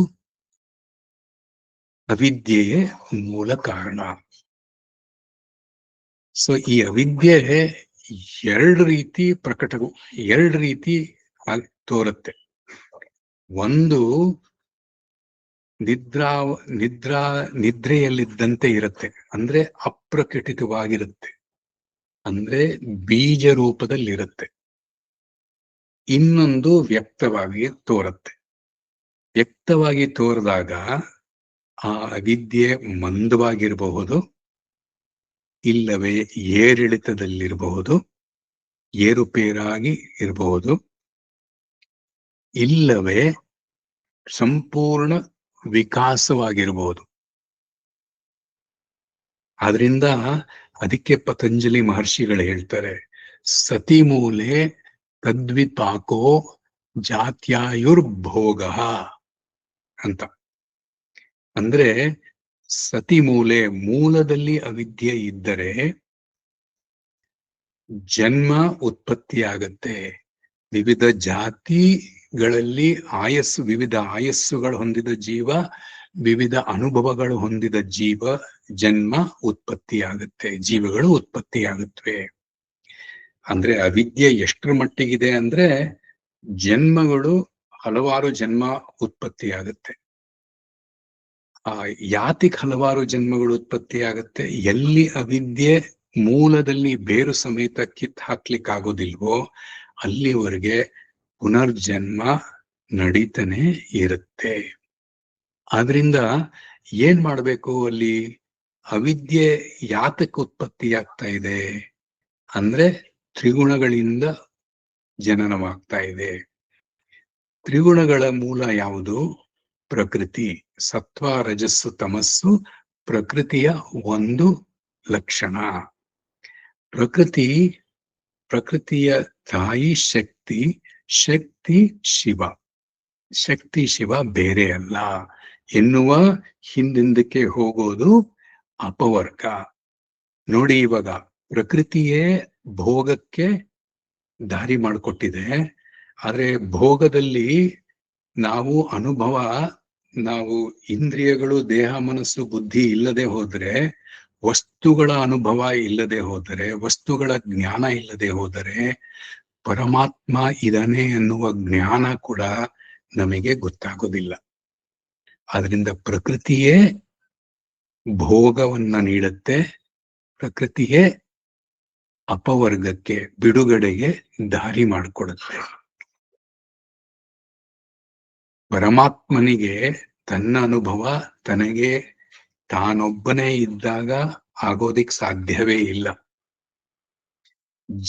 ಅವಿದ್ಯೆಯೇ ಮೂಲ ಕಾರಣ. ಸೊ ಈ ಅವಿದ್ಯೆ ಎರಡು ರೀತಿ ತೋರುತ್ತೆ. ಒಂದು ನಿದ್ರೆಯಲ್ಲಿದ್ದಂತೆ ಇರುತ್ತೆ, ಅಂದ್ರೆ ಅಪ್ರಕಟಿತವಾಗಿರುತ್ತೆ, ಅಂದ್ರೆ ಬೀಜ ರೂಪದಲ್ಲಿರುತ್ತೆ. ಇನ್ನೊಂದು ವ್ಯಕ್ತವಾಗಿ ತೋರುತ್ತೆ. ವ್ಯಕ್ತವಾಗಿ ತೋರಿದಾಗ ಆ ಅವಿದ್ಯೆ ಮಂದವಾಗಿರಬಹುದು, ಇಲ್ಲವೇ ಏರಿಳಿತದಲ್ಲಿರಬಹುದು, ಏರುಪೇರಾಗಿ ಇರಬಹುದು, ಇಲ್ಲವೇ ಸಂಪೂರ್ಣ ವಿಕಾಸವಾಗಿರಬಹುದು. ಆದ್ರಿಂದ ಅದಕ್ಕೆ ಪತಂಜಲಿ ಮಹರ್ಷಿಗಳು ಹೇಳ್ತಾರೆ, ಸತಿ ಮೂಲೆ ತದ್ವಿಪಾಕೋ ಜಾತ್ಯಾಯುರ್ಭೋಗ ಅಂತ. ಅಂದ್ರೆ ಸತಿ ಮೂಲದಲ್ಲಿ ಅವಿದ್ಯೆ ಇದ್ದರೆ ಜನ್ಮ ಉತ್ಪತ್ತಿಯಾಗತ್ತೆ. ವಿವಿಧ ಜಾತಿಗಳಲ್ಲಿ ವಿವಿಧ ಆಯಸ್ಸುಗಳು ಹೊಂದಿದ ಜೀವ, ವಿವಿಧ ಅನುಭವಗಳು ಹೊಂದಿದ ಜನ್ಮ ಉತ್ಪತ್ತಿಯಾಗುತ್ತೆ, ಜೀವಗಳು ಉತ್ಪತ್ತಿಯಾಗುತ್ತವೆ. ಅಂದ್ರೆ ಅವಿದ್ಯೆ ಎಷ್ಟರ ಮಟ್ಟಿಗಿದೆ ಅಂದ್ರೆ ಜನ್ಮಗಳು ಹಲವಾರು ಜನ್ಮ ಉತ್ಪತ್ತಿಯಾಗುತ್ತೆ. ಯಾತಿಗೆ ಹಲವಾರು ಜನ್ಮಗಳು ಉತ್ಪತ್ತಿಯಾಗತ್ತೆ, ಎಲ್ಲಿ ಅವಿದ್ಯೆ ಮೂಲದಲ್ಲಿ ಬೇರು ಸಮೇತ ಕಿತ್ ಹಾಕ್ಲಿಕ್ಕಾಗೋದಿಲ್ವೋ ಅಲ್ಲಿವರೆಗೆ ಪುನರ್ಜನ್ಮ ನಡೀತಾನೆ ಇರುತ್ತೆ. ಆದ್ರಿಂದ ಏನ್ ಮಾಡ್ಬೇಕು, ಅಲ್ಲಿ ಅವಿದ್ಯೆ ಯಾತಕ್ಕೆ ಉತ್ಪತ್ತಿಯಾಗ್ತಾ ಇದೆ ಅಂದ್ರೆ ತ್ರಿಗುಣಗಳಿಂದ ಜನನವಾಗ್ತಾ ಇದೆ. ತ್ರಿಗುಣಗಳ ಮೂಲ ಯಾವುದು, ಪ್ರಕೃತಿ. ಸತ್ವ, ರಜಸ್ಸು, ತಮಸ್ಸು ಪ್ರಕೃತಿಯ ಒಂದು ಲಕ್ಷಣ. ಪ್ರಕೃತಿಯ ತಾಯಿ ಶಕ್ತಿ ಶಿವ. ಶಕ್ತಿ ಶಿವ ಬೇರೆ ಅಲ್ಲ ಎನ್ನುವ ಹಿಂದಿಂದಕ್ಕೆ ಹೋಗೋದು ಅಪವರ್ಗ. ನೋಡಿ, ಇವಾಗ ಪ್ರಕೃತಿಯೇ ಭೋಗಕ್ಕೆ ದಾರಿ ಮಾಡಿಕೊಟ್ಟಿದೆ. ಆದ್ರೆ ಭೋಗದಲ್ಲಿ ನಾವು ನಾವು ಇಂದ್ರಿಯಗಳು, ದೇಹ, ಮನಸ್ಸು, ಬುದ್ಧಿ ಇಲ್ಲದೆ ಹೋದ್ರೆ, ವಸ್ತುಗಳ ಅನುಭವ ಇಲ್ಲದೆ ಹೋದರೆ, ವಸ್ತುಗಳ ಜ್ಞಾನ ಇಲ್ಲದೆ ಹೋದರೆ, ಪರಮಾತ್ಮ ಇದಾನೆ ಎನ್ನುವ ಜ್ಞಾನ ಕೂಡ ನಮಗೆ ಗೊತ್ತಾಗೋದಿಲ್ಲ. ಆದ್ರಿಂದ ಪ್ರಕೃತಿಯೇ ಭೋಗವನ್ನ ನೀಡುತ್ತೆ, ಪ್ರಕೃತಿಯೇ ಅಪವರ್ಗಕ್ಕೆ, ಬಿಡುಗಡೆಗೆ ದಾರಿ ಮಾಡಿಕೊಡುತ್ತೆ. ಪರಮಾತ್ಮನಿಗೆ ತನ್ನ ಅನುಭವ ತನಗೆ ತಾನೊಬ್ಬನೇ ಇದ್ದಾಗ ಆಗೋದಿಕ್ ಸಾಧ್ಯವೇ ಇಲ್ಲ.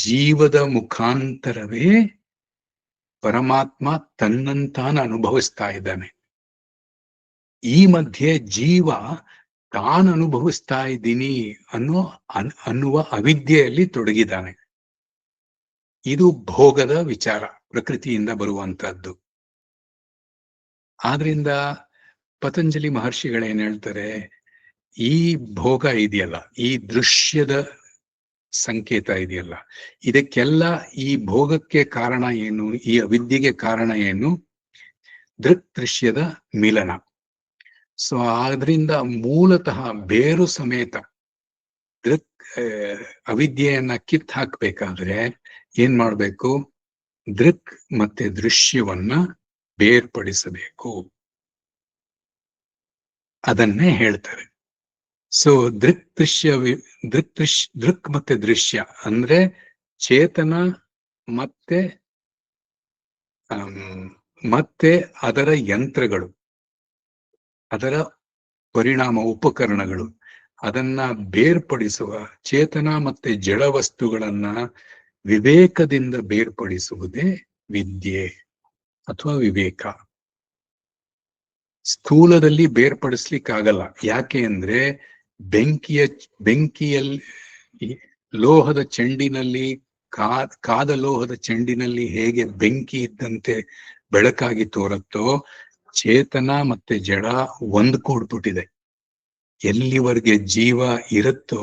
ಜೀವದ ಮುಖಾಂತರವೇ ಪರಮಾತ್ಮ ತನ್ನಂತಾನ ಅನುಭವಿಸ್ತಾ ಇದ್ದಾನೆ. ಈ ಮಧ್ಯೆ ಜೀವ ತಾನು ಅನುಭವಿಸ್ತಾ ಇದ್ದೀನಿ ಅನ್ನುವ ಅವಿದ್ಯೆಯಲ್ಲಿ ತೊಡಗಿದ್ದಾನೆ. ಇದು ಭೋಗದ ವಿಚಾರ, ಪ್ರಕೃತಿಯಿಂದ ಬರುವಂತಹದ್ದು. ಆದ್ರಿಂದ ಪತಂಜಲಿ ಮಹರ್ಷಿಗಳೇನ್ ಹೇಳ್ತಾರೆ, ಈ ಭೋಗ ಇದೆಯಲ್ಲ, ಈ ದೃಶ್ಯದ ಸಂಕೇತ ಇದೆಯಲ್ಲ, ಇದಕ್ಕೆಲ್ಲ ಈ ಭೋಗಕ್ಕೆ ಕಾರಣ ಏನು, ಈ ಅವಿದ್ಯೆಗೆ ಕಾರಣ ಏನು? ದೃಕ್ ದೃಶ್ಯದ ಮಿಲನ. ಸೊ ಆದ್ರಿಂದ ಮೂಲತಃ ಬೇರು ಸಮೇತ ಅವಿದ್ಯೆಯನ್ನ ಕಿತ್ ಹಾಕ್ಬೇಕಾದ್ರೆ ಏನ್ ಮಾಡ್ಬೇಕು? ದೃಕ್ ಮತ್ತೆ ದೃಶ್ಯವನ್ನ ಬೇರ್ಪಡಿಸಬೇಕು. ಅದನ್ನೇ ಹೇಳ್ತಾರೆ. ಸೊ ದೃಕ್ ಮತ್ತೆ ದೃಶ್ಯ ಅಂದ್ರೆ ಚೇತನ ಮತ್ತೆ ಅದರ ಯಂತ್ರಗಳು, ಅದರ ಪರಿಣಾಮ, ಉಪಕರಣಗಳು, ಅದನ್ನ ಬೇರ್ಪಡಿಸುವ, ಚೇತನ ಮತ್ತೆ ಜಡ ವಸ್ತುಗಳನ್ನ ವಿವೇಕದಿಂದ ಬೇರ್ಪಡಿಸುವುದೇ ವಿದ್ಯೆ ಅಥವಾ ವಿವೇಕ. ಸ್ಥೂಲದಲ್ಲಿ ಬೇರ್ಪಡಿಸ್ಲಿಕ್ಕಾಗಲ್ಲ. ಯಾಕೆ ಅಂದ್ರೆ ಬೆಂಕಿಯಲ್ಲಿ ಲೋಹದ ಚೆಂಡಿನಲ್ಲಿ ಕಾದ ಲೋಹದ ಚೆಂಡಿನಲ್ಲಿ ಹೇಗೆ ಬೆಂಕಿ ಇದ್ದಂತೆ ಬೆಳಕಾಗಿ ತೋರುತ್ತೋ, ಚೇತನ ಮತ್ತೆ ಜಡ ಹೊಂದ್ಕೊಡ್ಬಿಟ್ಟಿದೆ. ಎಲ್ಲಿವರೆಗೆ ಜೀವ ಇರುತ್ತೋ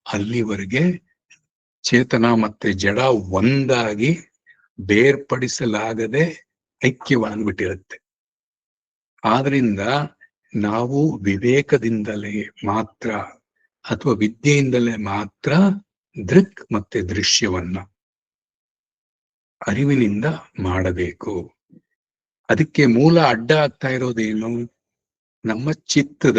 ಅಲ್ಲಿವರೆಗೆ ಚೇತನ ಮತ್ತೆ ಜಡ ಒಂದಾಗಿ ಬೇರ್ಪಡಿಸಲಾಗದೆ ಐಕ್ಯವಾಗ್ಬಿಟ್ಟಿರುತ್ತೆ. ಆದ್ರಿಂದ ನಾವು ವಿವೇಕದಿಂದಲೇ ಮಾತ್ರ ಅಥವಾ ವಿದ್ಯೆಯಿಂದಲೇ ಮಾತ್ರ ದೃಕ್ ಮತ್ತೆ ದೃಶ್ಯವನ್ನ ಅರಿವಿನಿಂದ ಮಾಡಬೇಕು. ಅದಕ್ಕೆ ಮೂಲ ಅಡ್ಡ ಆಗ್ತಾ ಇರೋದೇನು? ನಮ್ಮ ಚಿತ್ತದ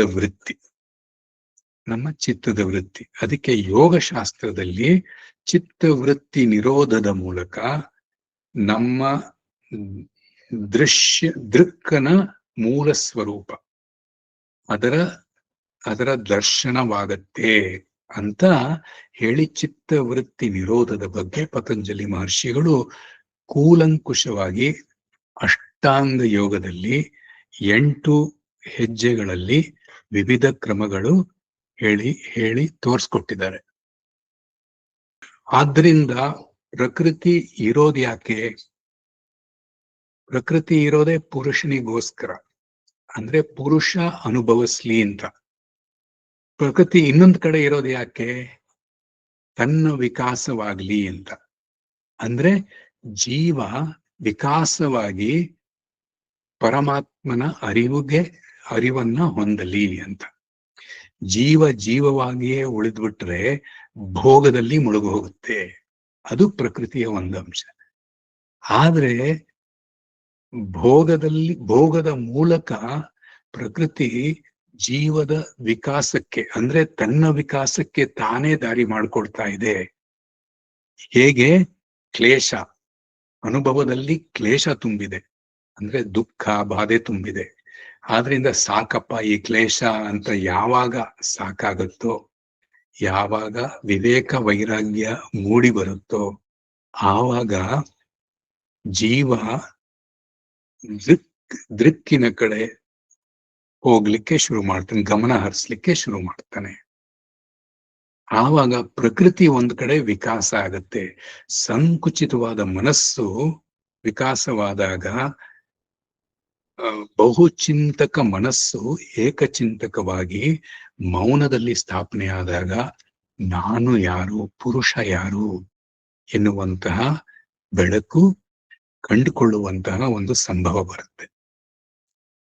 ವೃತ್ತಿ. ಅದಕ್ಕೆ ಯೋಗಶಾಸ್ತ್ರದಲ್ಲಿ ಚಿತ್ತವೃತ್ತಿ ನಿರೋಧದ ಮೂಲಕ ನಮ್ಮ ದೃಕ್ಕನ ಮೂಲ ಸ್ವರೂಪ, ಅದರ ದರ್ಶನವಾಗತ್ತೆ ಅಂತ ಹೇಳಿ, ಚಿತ್ತವೃತ್ತಿ ನಿರೋಧದ ಬಗ್ಗೆ ಪತಂಜಲಿ ಮಹರ್ಷಿಗಳು ಕೂಲಂಕುಷವಾಗಿ ಅಷ್ಟಾಂಗ ಯೋಗದಲ್ಲಿ 8 ಹೆಜ್ಜೆಗಳಲ್ಲಿ ವಿವಿಧ ಕ್ರಮಗಳು ಹೇಳಿ ತೋರ್ಸ್ಕೊಟ್ಟಿದ್ದಾರೆ. ಆದ್ರಿಂದ ಪ್ರಕೃತಿ ಇರೋದು ಯಾಕೆ? ಪ್ರಕೃತಿ ಇರೋದೇ ಪುರುಷನಿಗೋಸ್ಕರ, ಅಂದ್ರೆ ಪುರುಷ ಅನುಭವಿಸ್ಲಿ ಅಂತ. ಪ್ರಕೃತಿ ಇನ್ನೊಂದ್ ಕಡೆ ಇರೋದು ಯಾಕೆ? ತನ್ನ ವಿಕಾಸವಾಗ್ಲಿ ಅಂತ. ಅಂದ್ರೆ ಜೀವ ವಿಕಾಸವಾಗಿ ಪರಮಾತ್ಮನ ಅರಿವನ್ನ ಹೊಂದಲಿ ಅಂತ. ಜೀವವಾಗಿಯೇ ಉಳಿದ್ಬಿಟ್ರೆ ಭೋಗದಲ್ಲಿ ಮುಳುಗು ಹೋಗುತ್ತೆ. ಅದು ಪ್ರಕೃತಿಯ ಒಂದು ಅಂಶ. ಆದ್ರೆ ಭೋಗದ ಮೂಲಕ ಪ್ರಕೃತಿ ಜೀವದ ವಿಕಾಸಕ್ಕೆ, ಅಂದ್ರೆ ತನ್ನ ವಿಕಾಸಕ್ಕೆ ತಾನೇ ದಾರಿ ಮಾಡ್ಕೊಡ್ತಾ ಇದೆ. ಹೇಗೆ? ಕ್ಲೇಶ, ಅನುಭವದಲ್ಲಿ ಕ್ಲೇಶ ತುಂಬಿದೆ, ಅಂದ್ರೆ ದುಃಖ ಬಾಧೆ ತುಂಬಿದೆ. ಆದ್ರಿಂದ ಸಾಕಪ್ಪ ಈ ಕ್ಲೇಶ ಅಂತ ಯಾವಾಗ ಸಾಕಾಗುತ್ತೋ, ಯಾವಾಗ ವಿವೇಕ ವೈರಾಗ್ಯ ಮೂಡಿ ಬರುತ್ತೋ, ಆವಾಗ ಜೀವ ದೃಕ್ಕಿನ ಕಡೆ ಹೋಗ್ಲಿಕ್ಕೆ ಶುರು ಮಾಡ್ತಾನೆ, ಗಮನ ಹರಿಸ್ಲಿಕ್ಕೆ ಶುರು ಮಾಡ್ತಾನೆ. ಆವಾಗ ಪ್ರಕೃತಿ ಒಂದ್ ಕಡೆ ವಿಕಾಸ ಆಗತ್ತೆ. ಸಂಕುಚಿತವಾದ ಮನಸ್ಸು ವಿಕಾಸವಾದಾಗ ಬಹುಚಿಂತಕ ಮನಸ್ಸು ಏಕಚಿಂತಕವಾಗಿ ಮೌನದಲ್ಲಿ ಸ್ಥಾಪನೆ ಆದಾಗ ನಾನು ಯಾರು, ಪುರುಷ ಯಾರು ಎನ್ನುವಂತಹ ಬೆಳಕು ಕಂಡುಕೊಳ್ಳುವಂತಹ ಒಂದು ಸಂಭವ ಬರುತ್ತೆ.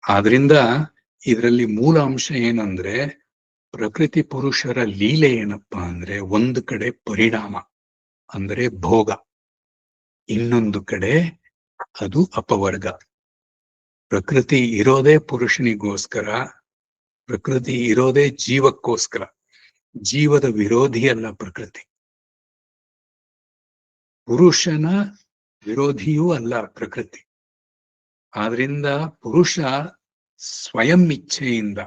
ಆದ್ರಿಂದ ಇದರಲ್ಲಿ ಮೂಲ ಅಂಶ ಏನಂದ್ರೆ, ಪ್ರಕೃತಿ ಪುರುಷರ ಲೀಲೆ ಏನಪ್ಪಾ ಅಂದ್ರೆ, ಒಂದು ಕಡೆ ಪರಿಣಾಮ ಅಂದ್ರೆ ಭೋಗ, ಇನ್ನೊಂದು ಕಡೆ ಅದು ಅಪವರ್ಗ. ಪ್ರಕೃತಿ ಇರೋದೇ ಪುರುಷನಿಗೋಸ್ಕರ, ಪ್ರಕೃತಿ ಇರೋದೇ ಜೀವಕ್ಕೋಸ್ಕರ. ಜೀವದ ವಿರೋಧಿಯಲ್ಲ ಪ್ರಕೃತಿ, ಪುರುಷನ ವಿರೋಧಿಯೂ ಅಲ್ಲ ಪ್ರಕೃತಿ. ಆದ್ರಿಂದ ಪುರುಷ ಸ್ವಯಂ ಇಚ್ಛೆಯಿಂದ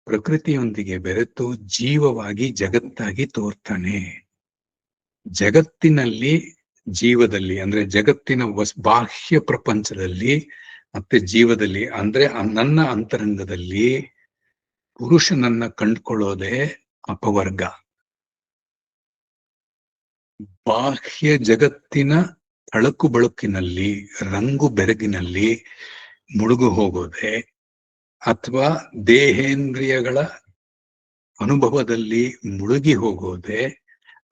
ಪ್ರಕೃತಿಯೊಂದಿಗೆ ಬೆರೆತು ಜೀವವಾಗಿ ಜಗತ್ತಾಗಿ ತೋರ್ತಾನೆ. ಜಗತ್ತಿನಲ್ಲಿ, ಜೀವದಲ್ಲಿ ಅಂದ್ರೆ ಜಗತ್ತಿನ ಬಾಹ್ಯ ಪ್ರಪಂಚದಲ್ಲಿ ಮತ್ತೆ ಜೀವದಲ್ಲಿ ಅಂದ್ರೆ ನನ್ನ ಅಂತರಂಗದಲ್ಲಿ ಪುರುಷನನ್ನ ಕಂಡುಕೊಳ್ಳೋದೇ ಅಪವರ್ಗ. ಬಾಹ್ಯ ಜಗತ್ತಿನ ತಳಕು ಬಳುಕಿನಲ್ಲಿ, ರಂಗು ಬೆರಗಿನಲ್ಲಿ ಮುಳುಗು ಹೋಗೋದೆ, ಅಥವಾ ದೇಹೇಂದ್ರಿಯಗಳ ಅನುಭವದಲ್ಲಿ ಮುಳುಗಿ ಹೋಗೋದೆ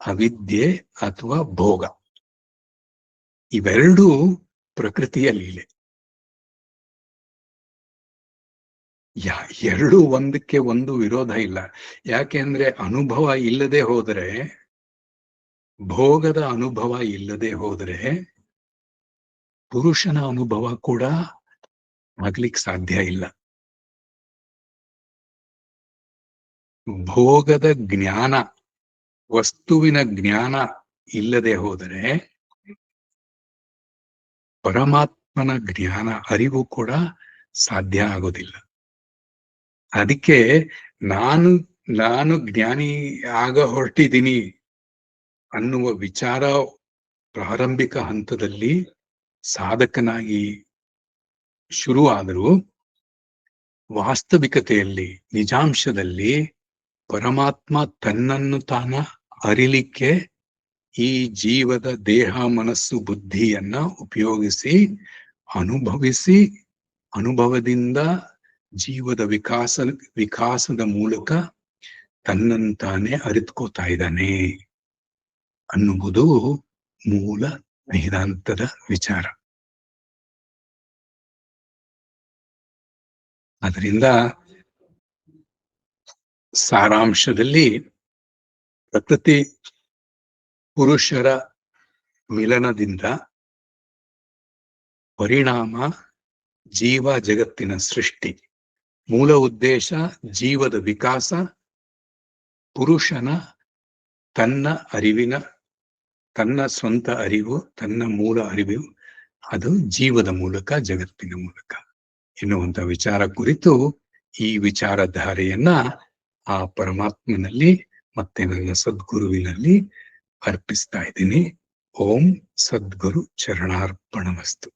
ಅವಿದ್ಯೆ ಅಥವಾ ಭೋಗ. ಇವೆರಡೂ ಪ್ರಕೃತಿಯ ಲೀಲೆ. ಎರಡು ಒಂದಕ್ಕೆ ಒಂದು ವಿರೋಧ ಇಲ್ಲ. ಯಾಕೆಂದ್ರೆ ಅನುಭವ ಇಲ್ಲದೆ ಹೋದರೆ, ಭೋಗದ ಅನುಭವ ಇಲ್ಲದೆ ಹೋದರೆ ಪುರುಷನ ಅನುಭವ ಕೂಡ ಆಗ್ಲಿಕ್ಕೆ ಸಾಧ್ಯ ಇಲ್ಲ. ಭೋಗದ ಜ್ಞಾನ, ವಸ್ತುವಿನ ಜ್ಞಾನ ಇಲ್ಲದೆ ಹೋದರೆ ಪರಮಾತ್ಮನ ಜ್ಞಾನ, ಅರಿವು ಕೂಡ ಸಾಧ್ಯ ಆಗೋದಿಲ್ಲ. ಅದಕ್ಕೆ ನಾನು ಜ್ಞಾನಿ ಆಗ ಹೊರಟಿದ್ದೀನಿ ಅನ್ನುವ ವಿಚಾರ ಪ್ರಾರಂಭಿಕ ಹಂತದಲ್ಲಿ ಸಾಧಕನಾಗಿ ಶುರುವಾದರೂ, ವಾಸ್ತವಿಕತೆಯಲ್ಲಿ, ನಿಜಾಂಶದಲ್ಲಿ ಪರಮಾತ್ಮ ತನ್ನನ್ನು ತಾನ ಅರಿಲಿಕ್ಕೆ ಈ ಜೀವದ ದೇಹ, ಮನಸ್ಸು, ಬುದ್ಧಿಯನ್ನ ಉಪಯೋಗಿಸಿ ಅನುಭವಿಸಿ, ಅನುಭವದಿಂದ ಜೀವದ ವಿಕಾಸದ ಮೂಲಕ ತನ್ನಂತಾನೆ ಅರಿತುಕೋತಾ ಇದ್ದಾನೆ ಅನ್ನುವುದು ಮೂಲ ವೇದಾಂತದ ವಿಚಾರ. ಅದರಿಂದ ಸಾರಾಂಶದಲ್ಲಿ ಪ್ರಕೃತಿ ಪುರುಷರ ಮಿಲನದಿಂದ ಪರಿಣಾಮ ಜೀವ ಜಗತ್ತಿನ ಸೃಷ್ಟಿ, ಮೂಲ ಉದ್ದೇಶ ಜೀವದ ವಿಕಾಸ, ಪುರುಷನ ತನ್ನ ಸ್ವಂತ ಅರಿವು, ತನ್ನ ಮೂಲ ಅರಿವು, ಅದು ಜೀವದ ಮೂಲಕ, ಜಗತ್ತಿನ ಮೂಲಕ ಎನ್ನುವಂತ ವಿಚಾರ ಕುರಿತು ಈ ವಿಚಾರಧಾರೆಯನ್ನ ಆ ಪರಮಾತ್ಮನಲ್ಲಿ ಮತ್ತೆ ನನ್ನ ಸದ್ಗುರುವಿನಲ್ಲಿ ಅರ್ಪಿಸ್ತಾ ಇದ್ದೀನಿ. ಓಂ ಸದ್ಗುರು ಚರಣಾರ್ಪಣಮಸ್ತು.